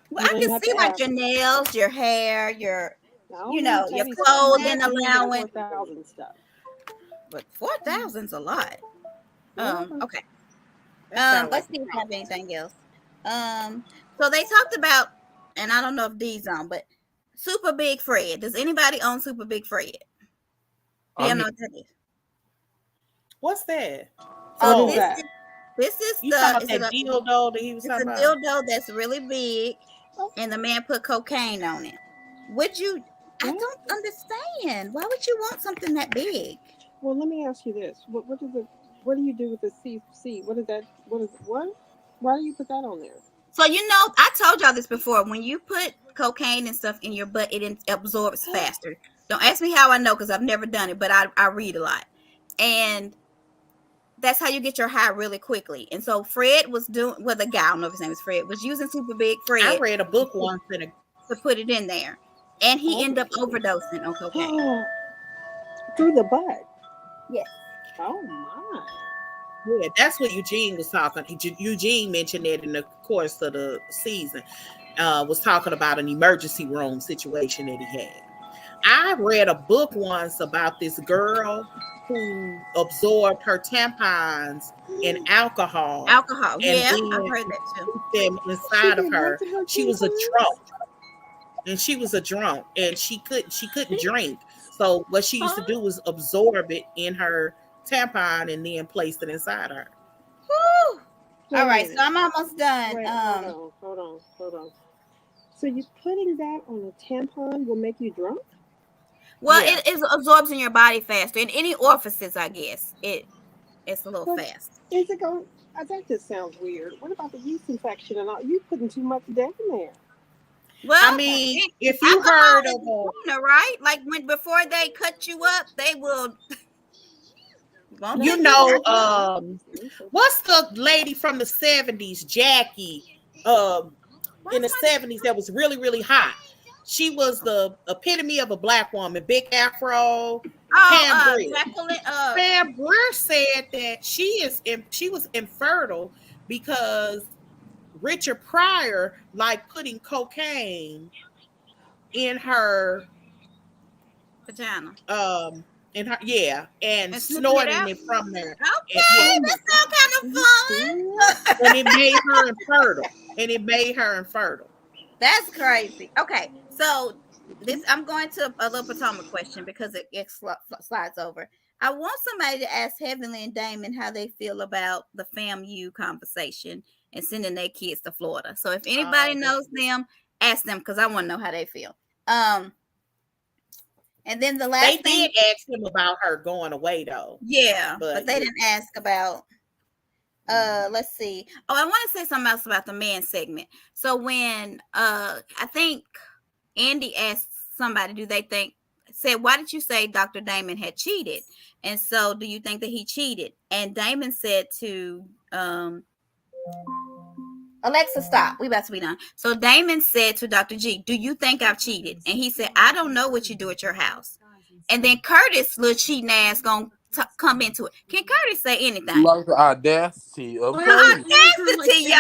Speaker 1: well,
Speaker 3: you
Speaker 1: I
Speaker 3: don't
Speaker 1: can
Speaker 3: even have
Speaker 1: see
Speaker 3: to
Speaker 1: like
Speaker 3: ask.
Speaker 1: your nails, your hair, your
Speaker 3: I don't mean
Speaker 1: your
Speaker 3: petty stuff. I'm
Speaker 1: clothing
Speaker 3: asking you the
Speaker 1: allowance.
Speaker 3: 4,000 stuff.
Speaker 1: But 4,000's a lot.
Speaker 3: Whatever.
Speaker 1: Okay.
Speaker 2: That sounds like
Speaker 1: Let's see if I have anything else. So they talked about, and I don't know if D's on, but Super Big Fred. Does anybody own Super Big Fred? Do
Speaker 4: I
Speaker 1: you
Speaker 4: mean,
Speaker 1: know what that is?
Speaker 2: what's that?
Speaker 3: What
Speaker 1: So
Speaker 3: is
Speaker 2: Oh,
Speaker 3: that?
Speaker 1: this is
Speaker 2: you talking
Speaker 1: the
Speaker 2: about that dildo that he was
Speaker 1: it's a
Speaker 2: talking about?
Speaker 1: dildo that's really big,
Speaker 3: Oh,
Speaker 1: and the man put cocaine on it. Would you? I
Speaker 3: what?
Speaker 1: don't understand. Why would you want something that big?
Speaker 3: Well, let me ask you this: what is it? What do you do with the CC? What is that? What is what? Why do you put that on there?
Speaker 1: So I told y'all this before. When you put cocaine and stuff in your butt, it absorbs faster. Don't ask me how I know because I've never done it, but I read a lot, and that's how you get your high really quickly. And so Fred was doing, well, the guy, I don't know if his name is Fred, was using Super Big
Speaker 2: I
Speaker 1: Fred
Speaker 2: read a book once and
Speaker 1: to put it in there, and he ended up
Speaker 3: Oh,
Speaker 1: overdosing on cocaine.
Speaker 3: through the butt.
Speaker 1: Yes.
Speaker 3: Oh my!
Speaker 2: yeah, that's what Eugene was talking. Eugene mentioned that in the course of the season. Was talking about an emergency room situation that he had. I read a book once about this girl who absorbed her tampons in alcohol
Speaker 1: Alcohol.
Speaker 2: and
Speaker 1: Yeah, I've
Speaker 2: then
Speaker 1: heard that too.
Speaker 2: put them
Speaker 3: She
Speaker 2: inside of
Speaker 3: did what
Speaker 2: her.
Speaker 3: to her
Speaker 2: She was a
Speaker 3: tampons?
Speaker 2: drunk, and she couldn't drink. So what she used to
Speaker 3: Huh?
Speaker 2: do was absorb it in her tampon and then place it inside her.
Speaker 1: Whew. All
Speaker 3: Wait a
Speaker 1: right, so
Speaker 3: minute.
Speaker 1: I'm almost done.
Speaker 3: Wait, hold on. So you putting that on a tampon will make you drunk?
Speaker 1: Well,
Speaker 2: Yeah.
Speaker 1: it absorbs in your body faster. In any orifices, I guess it's a little
Speaker 3: Well,
Speaker 1: fast.
Speaker 3: is it going? That just sounds weird. What about the yeast infection and all? You putting too much down there.
Speaker 2: I
Speaker 1: Well,
Speaker 2: mean, if you
Speaker 1: alcohol
Speaker 2: heard
Speaker 1: is
Speaker 2: of
Speaker 1: a sweetener, right? Like before they cut you up, they will won't
Speaker 3: No,
Speaker 1: they
Speaker 2: you
Speaker 1: do
Speaker 2: know,
Speaker 1: that?
Speaker 2: what's the lady from the 70s, Jackie, um,
Speaker 1: Why
Speaker 2: in the
Speaker 1: somebody?
Speaker 2: 70s that was really, really hot? She was the epitome of a black woman, big afro,
Speaker 1: Oh,
Speaker 2: Pam Grier.
Speaker 1: Jacqueline.
Speaker 2: Pam Grier said that she was infertile because Richard Pryor like putting cocaine in her
Speaker 1: Vagina
Speaker 2: um yeah, and
Speaker 1: and sniffing it
Speaker 2: snorting
Speaker 1: out.
Speaker 2: it from there. And
Speaker 1: Okay,
Speaker 3: Oh
Speaker 2: yeah,
Speaker 3: my
Speaker 1: that sounds
Speaker 3: God. Are you serious?
Speaker 1: kind of
Speaker 2: and it
Speaker 1: fun.
Speaker 2: made her infertile. And it made her infertile.
Speaker 1: That's crazy. Okay, so this I'm going to a little Potomac question because it slides over. I want somebody to ask Heavenly and Damon how they feel about the FAMU conversation and sending their kids to Florida. So if anybody
Speaker 2: Oh,
Speaker 1: knows them, ask them because I want to know how they feel. Um, and then the
Speaker 2: they
Speaker 1: last thing,
Speaker 2: did ask him about her going away though.
Speaker 1: yeah, but
Speaker 2: But
Speaker 1: they
Speaker 2: yeah.
Speaker 1: didn't ask about let's see. Oh, I want to say something else about the man segment. So when I think Andy asked somebody, do they think, said, why did you say Dr. Damon had cheated? And so, do you think that he cheated? And Damon said to Alexa, stop. We about to be done. So Damon said to Dr. G, do you think I've cheated? And he said, I don't know what you do at your house. And then Curtis, little cheating ass, gonna come into it. Can Curtis say anything?
Speaker 4: like the audacity of
Speaker 3: Well,
Speaker 4: Curtis.
Speaker 1: Audacity, y'all.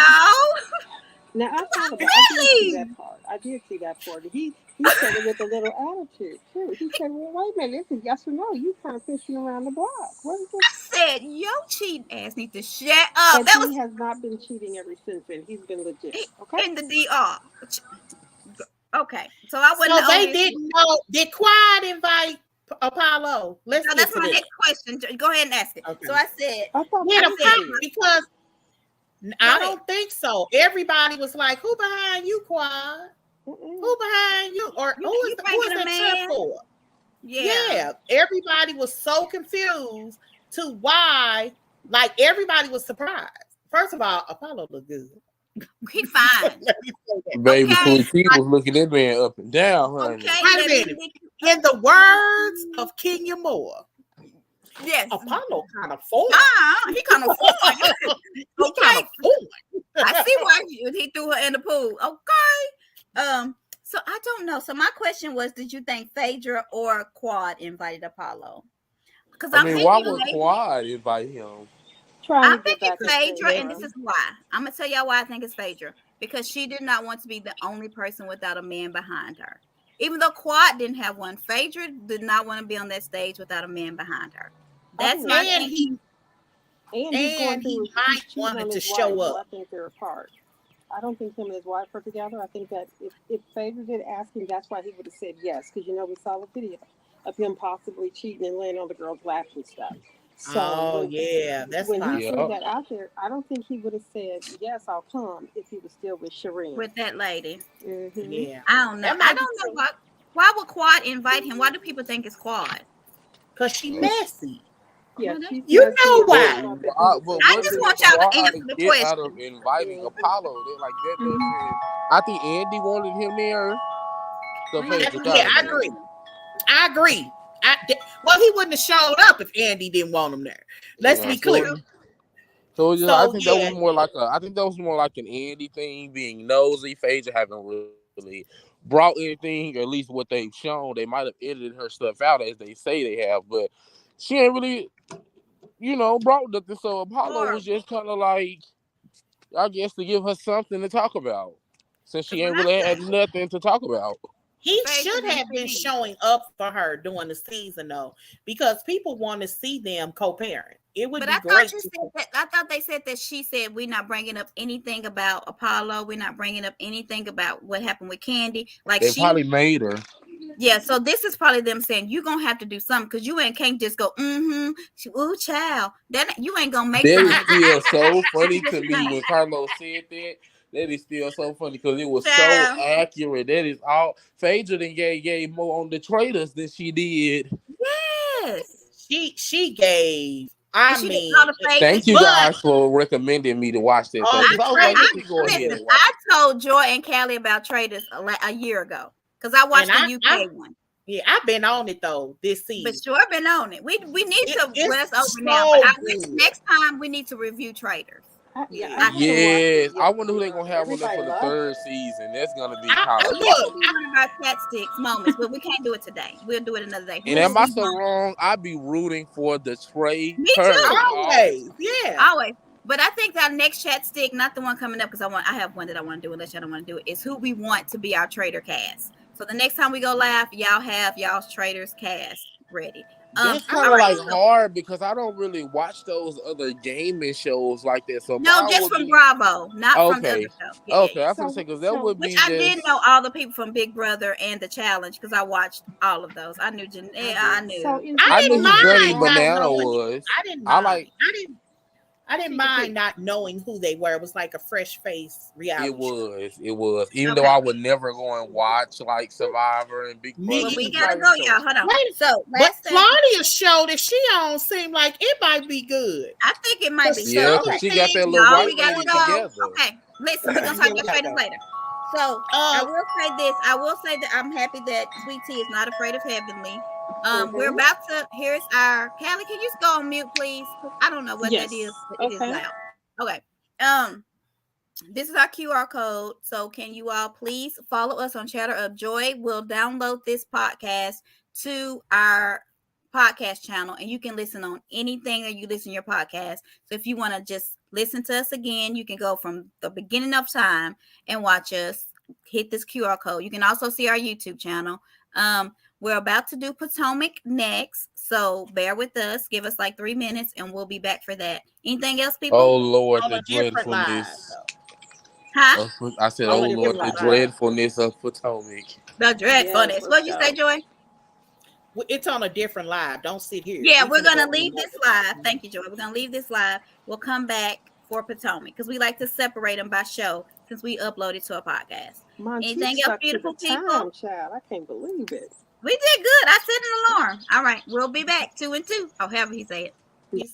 Speaker 3: now I thought about. I did see
Speaker 1: Really?
Speaker 3: that part. I did see that part. He said it with a little attitude too. He said, "Well, wait a minute. This is yes or no. You kind of fishing around the block. What is this?"
Speaker 1: Said your cheating ass need to shut up.
Speaker 3: But
Speaker 1: That
Speaker 3: he
Speaker 1: was
Speaker 3: has not been cheating ever since then. He's been legit. Okay.
Speaker 1: in the DR. Okay, so I wasn't
Speaker 2: So
Speaker 1: the
Speaker 2: they
Speaker 1: only.
Speaker 2: didn't know. Did Quad invite Apollo? Let's
Speaker 1: So
Speaker 2: get
Speaker 1: that's
Speaker 2: to
Speaker 1: my
Speaker 2: this.
Speaker 1: next question. Go ahead and ask it.
Speaker 2: Okay.
Speaker 1: So I said,
Speaker 3: I thought
Speaker 2: Did
Speaker 1: I
Speaker 3: Quad
Speaker 1: said,
Speaker 2: Apollo
Speaker 3: did.
Speaker 2: because
Speaker 1: go
Speaker 2: I
Speaker 1: ahead.
Speaker 2: don't think so. Everybody was like, "Who behind you, Quad?
Speaker 3: Mm-mm.
Speaker 2: Who behind you? Or
Speaker 1: You
Speaker 2: who
Speaker 1: bringing
Speaker 2: is
Speaker 1: a
Speaker 2: that trip
Speaker 1: man?
Speaker 2: for?"
Speaker 1: Yeah.
Speaker 2: Yeah, everybody was so confused to why Like everybody was surprised. First of all, Apollo looked good.
Speaker 1: He fine.
Speaker 2: Let me say that.
Speaker 4: Baby
Speaker 1: Okay.
Speaker 4: Queen T was looking that man up and down, honey.
Speaker 1: Okay.
Speaker 2: Wait a
Speaker 1: let
Speaker 2: minute.
Speaker 1: me-
Speaker 2: In the words of Kenya Moore,
Speaker 1: Yes.
Speaker 2: Apollo kind of foreign.
Speaker 1: He kind of foreign.
Speaker 2: He
Speaker 1: Okay.
Speaker 2: kind of foreign.
Speaker 1: I see why he threw her in the pool. Okay. So I don't know. So my question was, did you think Phaedra or Quad invited Apollo? Because
Speaker 4: I
Speaker 1: I'm
Speaker 4: mean,
Speaker 1: thinking
Speaker 4: why would
Speaker 1: maybe
Speaker 4: Quad invite him?
Speaker 3: Trying
Speaker 1: I'm
Speaker 3: to get
Speaker 1: thinking
Speaker 3: back at
Speaker 1: Phaedra, and
Speaker 3: Phaedra.
Speaker 1: this is why. I'm gonna tell y'all why I think it's Phaedra. Because she did not want to be the only person without a man behind her. Even though Quad didn't have one, Phaedra did not want to be on that stage without a man behind her. That's my
Speaker 2: And
Speaker 1: thing.
Speaker 3: He's going
Speaker 2: and
Speaker 3: through.
Speaker 2: he might
Speaker 3: He's cheating
Speaker 2: wanted
Speaker 3: on
Speaker 2: to
Speaker 3: his wife,
Speaker 2: show
Speaker 3: so I
Speaker 2: up.
Speaker 3: think they're apart. I don't think him and his wife are together. I think that if Phaedra did ask him, that's why he would have said yes. Because we saw the video of him possibly cheating and laying on the girl's lap and stuff. So
Speaker 2: Oh yeah, that's
Speaker 3: when he
Speaker 2: possible.
Speaker 3: threw
Speaker 4: Yeah.
Speaker 3: that out there, I don't think he would have said yes, I'll come if he was still with Shireen.
Speaker 1: With that lady.
Speaker 3: Mm-hmm.
Speaker 2: Yeah,
Speaker 1: I don't know.
Speaker 2: that
Speaker 1: I
Speaker 2: might be
Speaker 1: don't know
Speaker 2: true.
Speaker 1: why would Quad invite him? Why do people think it's Quad?
Speaker 2: Cause she
Speaker 4: Uh,
Speaker 2: messy.
Speaker 3: Yeah,
Speaker 1: Well,
Speaker 3: she's
Speaker 2: You
Speaker 3: messy,
Speaker 2: know
Speaker 3: and I
Speaker 2: why?
Speaker 3: don't know
Speaker 4: But
Speaker 3: that he
Speaker 4: why?
Speaker 3: would
Speaker 4: But
Speaker 3: say
Speaker 1: I
Speaker 4: what
Speaker 1: just
Speaker 3: yes.
Speaker 4: did
Speaker 1: want y'all to
Speaker 4: Quad
Speaker 1: answer the
Speaker 4: get out of
Speaker 1: question.
Speaker 4: inviting
Speaker 3: Mhm.
Speaker 4: Apollo? They like that.
Speaker 1: Mhm.
Speaker 4: I think Andy wanted him there. So
Speaker 1: Well, yeah,
Speaker 4: Phaedra
Speaker 1: he
Speaker 4: got
Speaker 2: Yeah,
Speaker 4: him
Speaker 2: I
Speaker 4: there.
Speaker 2: agree. I agree. Well, he wouldn't have showed up if Andy didn't want him there. Let's
Speaker 4: Yeah.
Speaker 2: be clear.
Speaker 4: So it's just, I
Speaker 2: So
Speaker 4: think that
Speaker 2: yeah,
Speaker 4: was more like an Andy thing, being nosy. Phaedra haven't really brought anything, or at least what they've shown. They might have edited her stuff out as they say they have, but she ain't really, brought nothing. So Apollo was
Speaker 1: horrible.
Speaker 4: just kind of like, I guess, to give her something to talk about, since
Speaker 1: Because
Speaker 4: she
Speaker 1: when
Speaker 4: ain't
Speaker 1: I
Speaker 4: really
Speaker 1: say
Speaker 4: had nothing to talk about.
Speaker 2: he
Speaker 1: Phaedra
Speaker 2: should
Speaker 1: didn't
Speaker 2: have
Speaker 1: fit
Speaker 2: been
Speaker 1: in.
Speaker 2: showing up for her during the season though, because people want to see them co-parent. It would
Speaker 1: But
Speaker 2: be
Speaker 1: I thought
Speaker 2: great
Speaker 1: you
Speaker 2: to
Speaker 1: said that. I thought they said that she said we're not bringing up anything about Apollo. We're not bringing up anything about what happened with Candy. Like
Speaker 4: They probably made her.
Speaker 1: yeah. So this is probably them saying you're gonna have to do something because you ain't can't just go ooh child. That you ain't gonna make
Speaker 4: That
Speaker 1: them
Speaker 4: is
Speaker 1: niggas.
Speaker 4: still so
Speaker 1: You
Speaker 4: funny
Speaker 1: just
Speaker 4: to me
Speaker 1: can't.
Speaker 4: when Carlos said that. That is still so funny because it was so
Speaker 1: Child.
Speaker 4: accurate. That is all. Phaedra then gave more on the traitors than she did.
Speaker 1: Yes.
Speaker 2: she gave.
Speaker 1: And
Speaker 2: I
Speaker 1: she did
Speaker 2: mean,
Speaker 1: all the fake.
Speaker 4: Thank you
Speaker 2: but
Speaker 4: guys for recommending me to watch that show,
Speaker 2: all the
Speaker 4: because I was like, let me
Speaker 2: traitors
Speaker 4: go
Speaker 2: was
Speaker 4: ahead
Speaker 1: Listen.
Speaker 4: and watch
Speaker 2: good.
Speaker 1: I told Joy and Callie about traders a year ago because I
Speaker 2: And
Speaker 1: watched the UK one.
Speaker 2: yeah, I've been on it though this
Speaker 1: But
Speaker 2: season.
Speaker 1: sure been on it. We need to
Speaker 2: It's
Speaker 1: well, that's over now. But
Speaker 2: so
Speaker 1: I wish
Speaker 2: good.
Speaker 1: next time we need to review traders.
Speaker 3: Yeah,
Speaker 2: Yeah.
Speaker 3: I
Speaker 1: I
Speaker 3: haven't
Speaker 1: think.
Speaker 3: watched it
Speaker 4: Yes, I
Speaker 3: yet
Speaker 4: wonder who they're
Speaker 3: either.
Speaker 4: gonna have on there
Speaker 3: Everybody
Speaker 4: for the
Speaker 3: loves
Speaker 4: third
Speaker 3: it.
Speaker 4: season. That's gonna be kind
Speaker 2: I
Speaker 4: of
Speaker 1: We got to
Speaker 2: look.
Speaker 1: do one of our chat sticks moments, but we can't do it today. We'll do it another day.
Speaker 4: And
Speaker 1: Who
Speaker 4: am
Speaker 1: will
Speaker 4: I
Speaker 1: we
Speaker 4: so
Speaker 1: want?
Speaker 4: wrong? I be rooting for the
Speaker 1: Me
Speaker 4: traitors
Speaker 1: too.
Speaker 4: all the
Speaker 2: Always,
Speaker 4: time.
Speaker 2: yeah.
Speaker 1: Always. But I think our next chat stick, not the one coming up, because I have one that I want to do, unless y'all don't want to do it, is who we want to be our trader cast. So the next time we go live, y'all have y'all's traders cast ready.
Speaker 4: That's
Speaker 2: I
Speaker 4: kind
Speaker 1: All
Speaker 4: of
Speaker 1: right.
Speaker 4: like
Speaker 2: agree.
Speaker 1: So
Speaker 4: hard because I don't really watch those other gaming shows like that. So
Speaker 1: no,
Speaker 4: mine
Speaker 1: just
Speaker 4: would
Speaker 1: from
Speaker 4: be
Speaker 1: Bravo, not from the other
Speaker 4: okay.
Speaker 1: show. Yeah, yeah,
Speaker 4: Okay,
Speaker 1: yeah.
Speaker 4: I was gonna say because that would
Speaker 1: Which
Speaker 4: be
Speaker 1: I did
Speaker 4: just.
Speaker 1: know all the people from Big Brother and the Challenge because I watched all of those. I knew
Speaker 2: I
Speaker 1: I
Speaker 2: did.
Speaker 3: So
Speaker 1: knew.
Speaker 3: is
Speaker 2: I
Speaker 3: it
Speaker 4: I
Speaker 2: didn't
Speaker 4: knew
Speaker 3: going
Speaker 4: who
Speaker 3: to be
Speaker 4: Dirty
Speaker 2: mind not
Speaker 3: Bravo?
Speaker 4: Banana
Speaker 2: knowing.
Speaker 4: was.
Speaker 2: I didn't
Speaker 4: I
Speaker 2: mind.
Speaker 4: like
Speaker 2: I didn't
Speaker 3: Secret
Speaker 2: mind
Speaker 3: Pete.
Speaker 2: not knowing who they were. It was like a fresh face
Speaker 4: it
Speaker 2: reality show.
Speaker 4: was. It was. Even though
Speaker 1: Okay.
Speaker 4: I would never go and watch like Survivor and Big
Speaker 2: Me
Speaker 4: Brother,
Speaker 1: Well,
Speaker 4: it
Speaker 1: we
Speaker 4: was
Speaker 2: either.
Speaker 1: gotta
Speaker 4: not
Speaker 1: go, y'all.
Speaker 4: interesting.
Speaker 1: Hold on.
Speaker 2: Wait,
Speaker 1: So
Speaker 2: but
Speaker 1: last thing,
Speaker 2: Claudia's show that she on seemed like it might be good.
Speaker 1: I think it might be.
Speaker 2: Cause
Speaker 1: So
Speaker 4: Yeah,
Speaker 1: here's
Speaker 4: because
Speaker 1: the
Speaker 2: some
Speaker 4: she got
Speaker 1: thing,
Speaker 4: that little
Speaker 2: things
Speaker 1: y'all.
Speaker 2: it
Speaker 1: We
Speaker 4: white
Speaker 1: gotta
Speaker 4: lady
Speaker 2: was.
Speaker 1: go.
Speaker 4: together.
Speaker 1: Okay. Listen, we're gonna talk
Speaker 2: Yeah, we
Speaker 1: about
Speaker 2: gotta
Speaker 1: traders
Speaker 2: go.
Speaker 1: later. So I
Speaker 2: Um,
Speaker 1: will say this. I will say that I'm happy that Sweet Tea is not afraid of Heavenly. We're
Speaker 3: Mm-hmm.
Speaker 1: about to. Here's our Callie. Can you just go on mute, please? 'Cause I don't know what that is,
Speaker 3: Yes.
Speaker 1: but it is
Speaker 3: Okay.
Speaker 1: loud. Okay. Um. This is our QR code. So can you all please follow us on Chatter of Joy? We'll download this podcast to our podcast channel and you can listen on anything that you listen to your podcast. So if you want to just listen to us again, you can go from the beginning of time and watch us. Hit this QR code. You can also see our YouTube channel. We're about to do Potomac next, so bear with us. Give us like 3 minutes and we'll be back for that. Anything else, people?
Speaker 4: Oh Lord,
Speaker 2: on
Speaker 4: the
Speaker 2: a different live
Speaker 4: dreadfulness.
Speaker 2: though.
Speaker 1: Huh?
Speaker 4: I said,
Speaker 2: On
Speaker 4: oh
Speaker 2: a
Speaker 4: Lord,
Speaker 2: different
Speaker 4: the
Speaker 3: Different
Speaker 2: live.
Speaker 3: live.
Speaker 4: dreadfulness of Potomac.
Speaker 1: The
Speaker 3: Yes.
Speaker 1: dreadfulness.
Speaker 3: Let's
Speaker 1: What did you say,
Speaker 3: go.
Speaker 1: Joy?
Speaker 2: It's on a different live. Don't sit here.
Speaker 1: Yeah,
Speaker 2: We
Speaker 1: we're
Speaker 2: finna
Speaker 1: gonna
Speaker 2: go in
Speaker 1: leave
Speaker 2: another
Speaker 1: this live.
Speaker 2: one.
Speaker 1: Thank you, Joy. We're gonna leave this live. We'll come back for Potomac because we like to separate them by show since we uploaded to a podcast.
Speaker 3: Monteith
Speaker 1: Anything else,
Speaker 3: stuck to the
Speaker 1: beautiful
Speaker 3: time,
Speaker 1: people?
Speaker 3: child. I can't believe it.
Speaker 1: We did good. I set an alarm. All right, we'll be back 2 and 2. However he said.
Speaker 2: Peace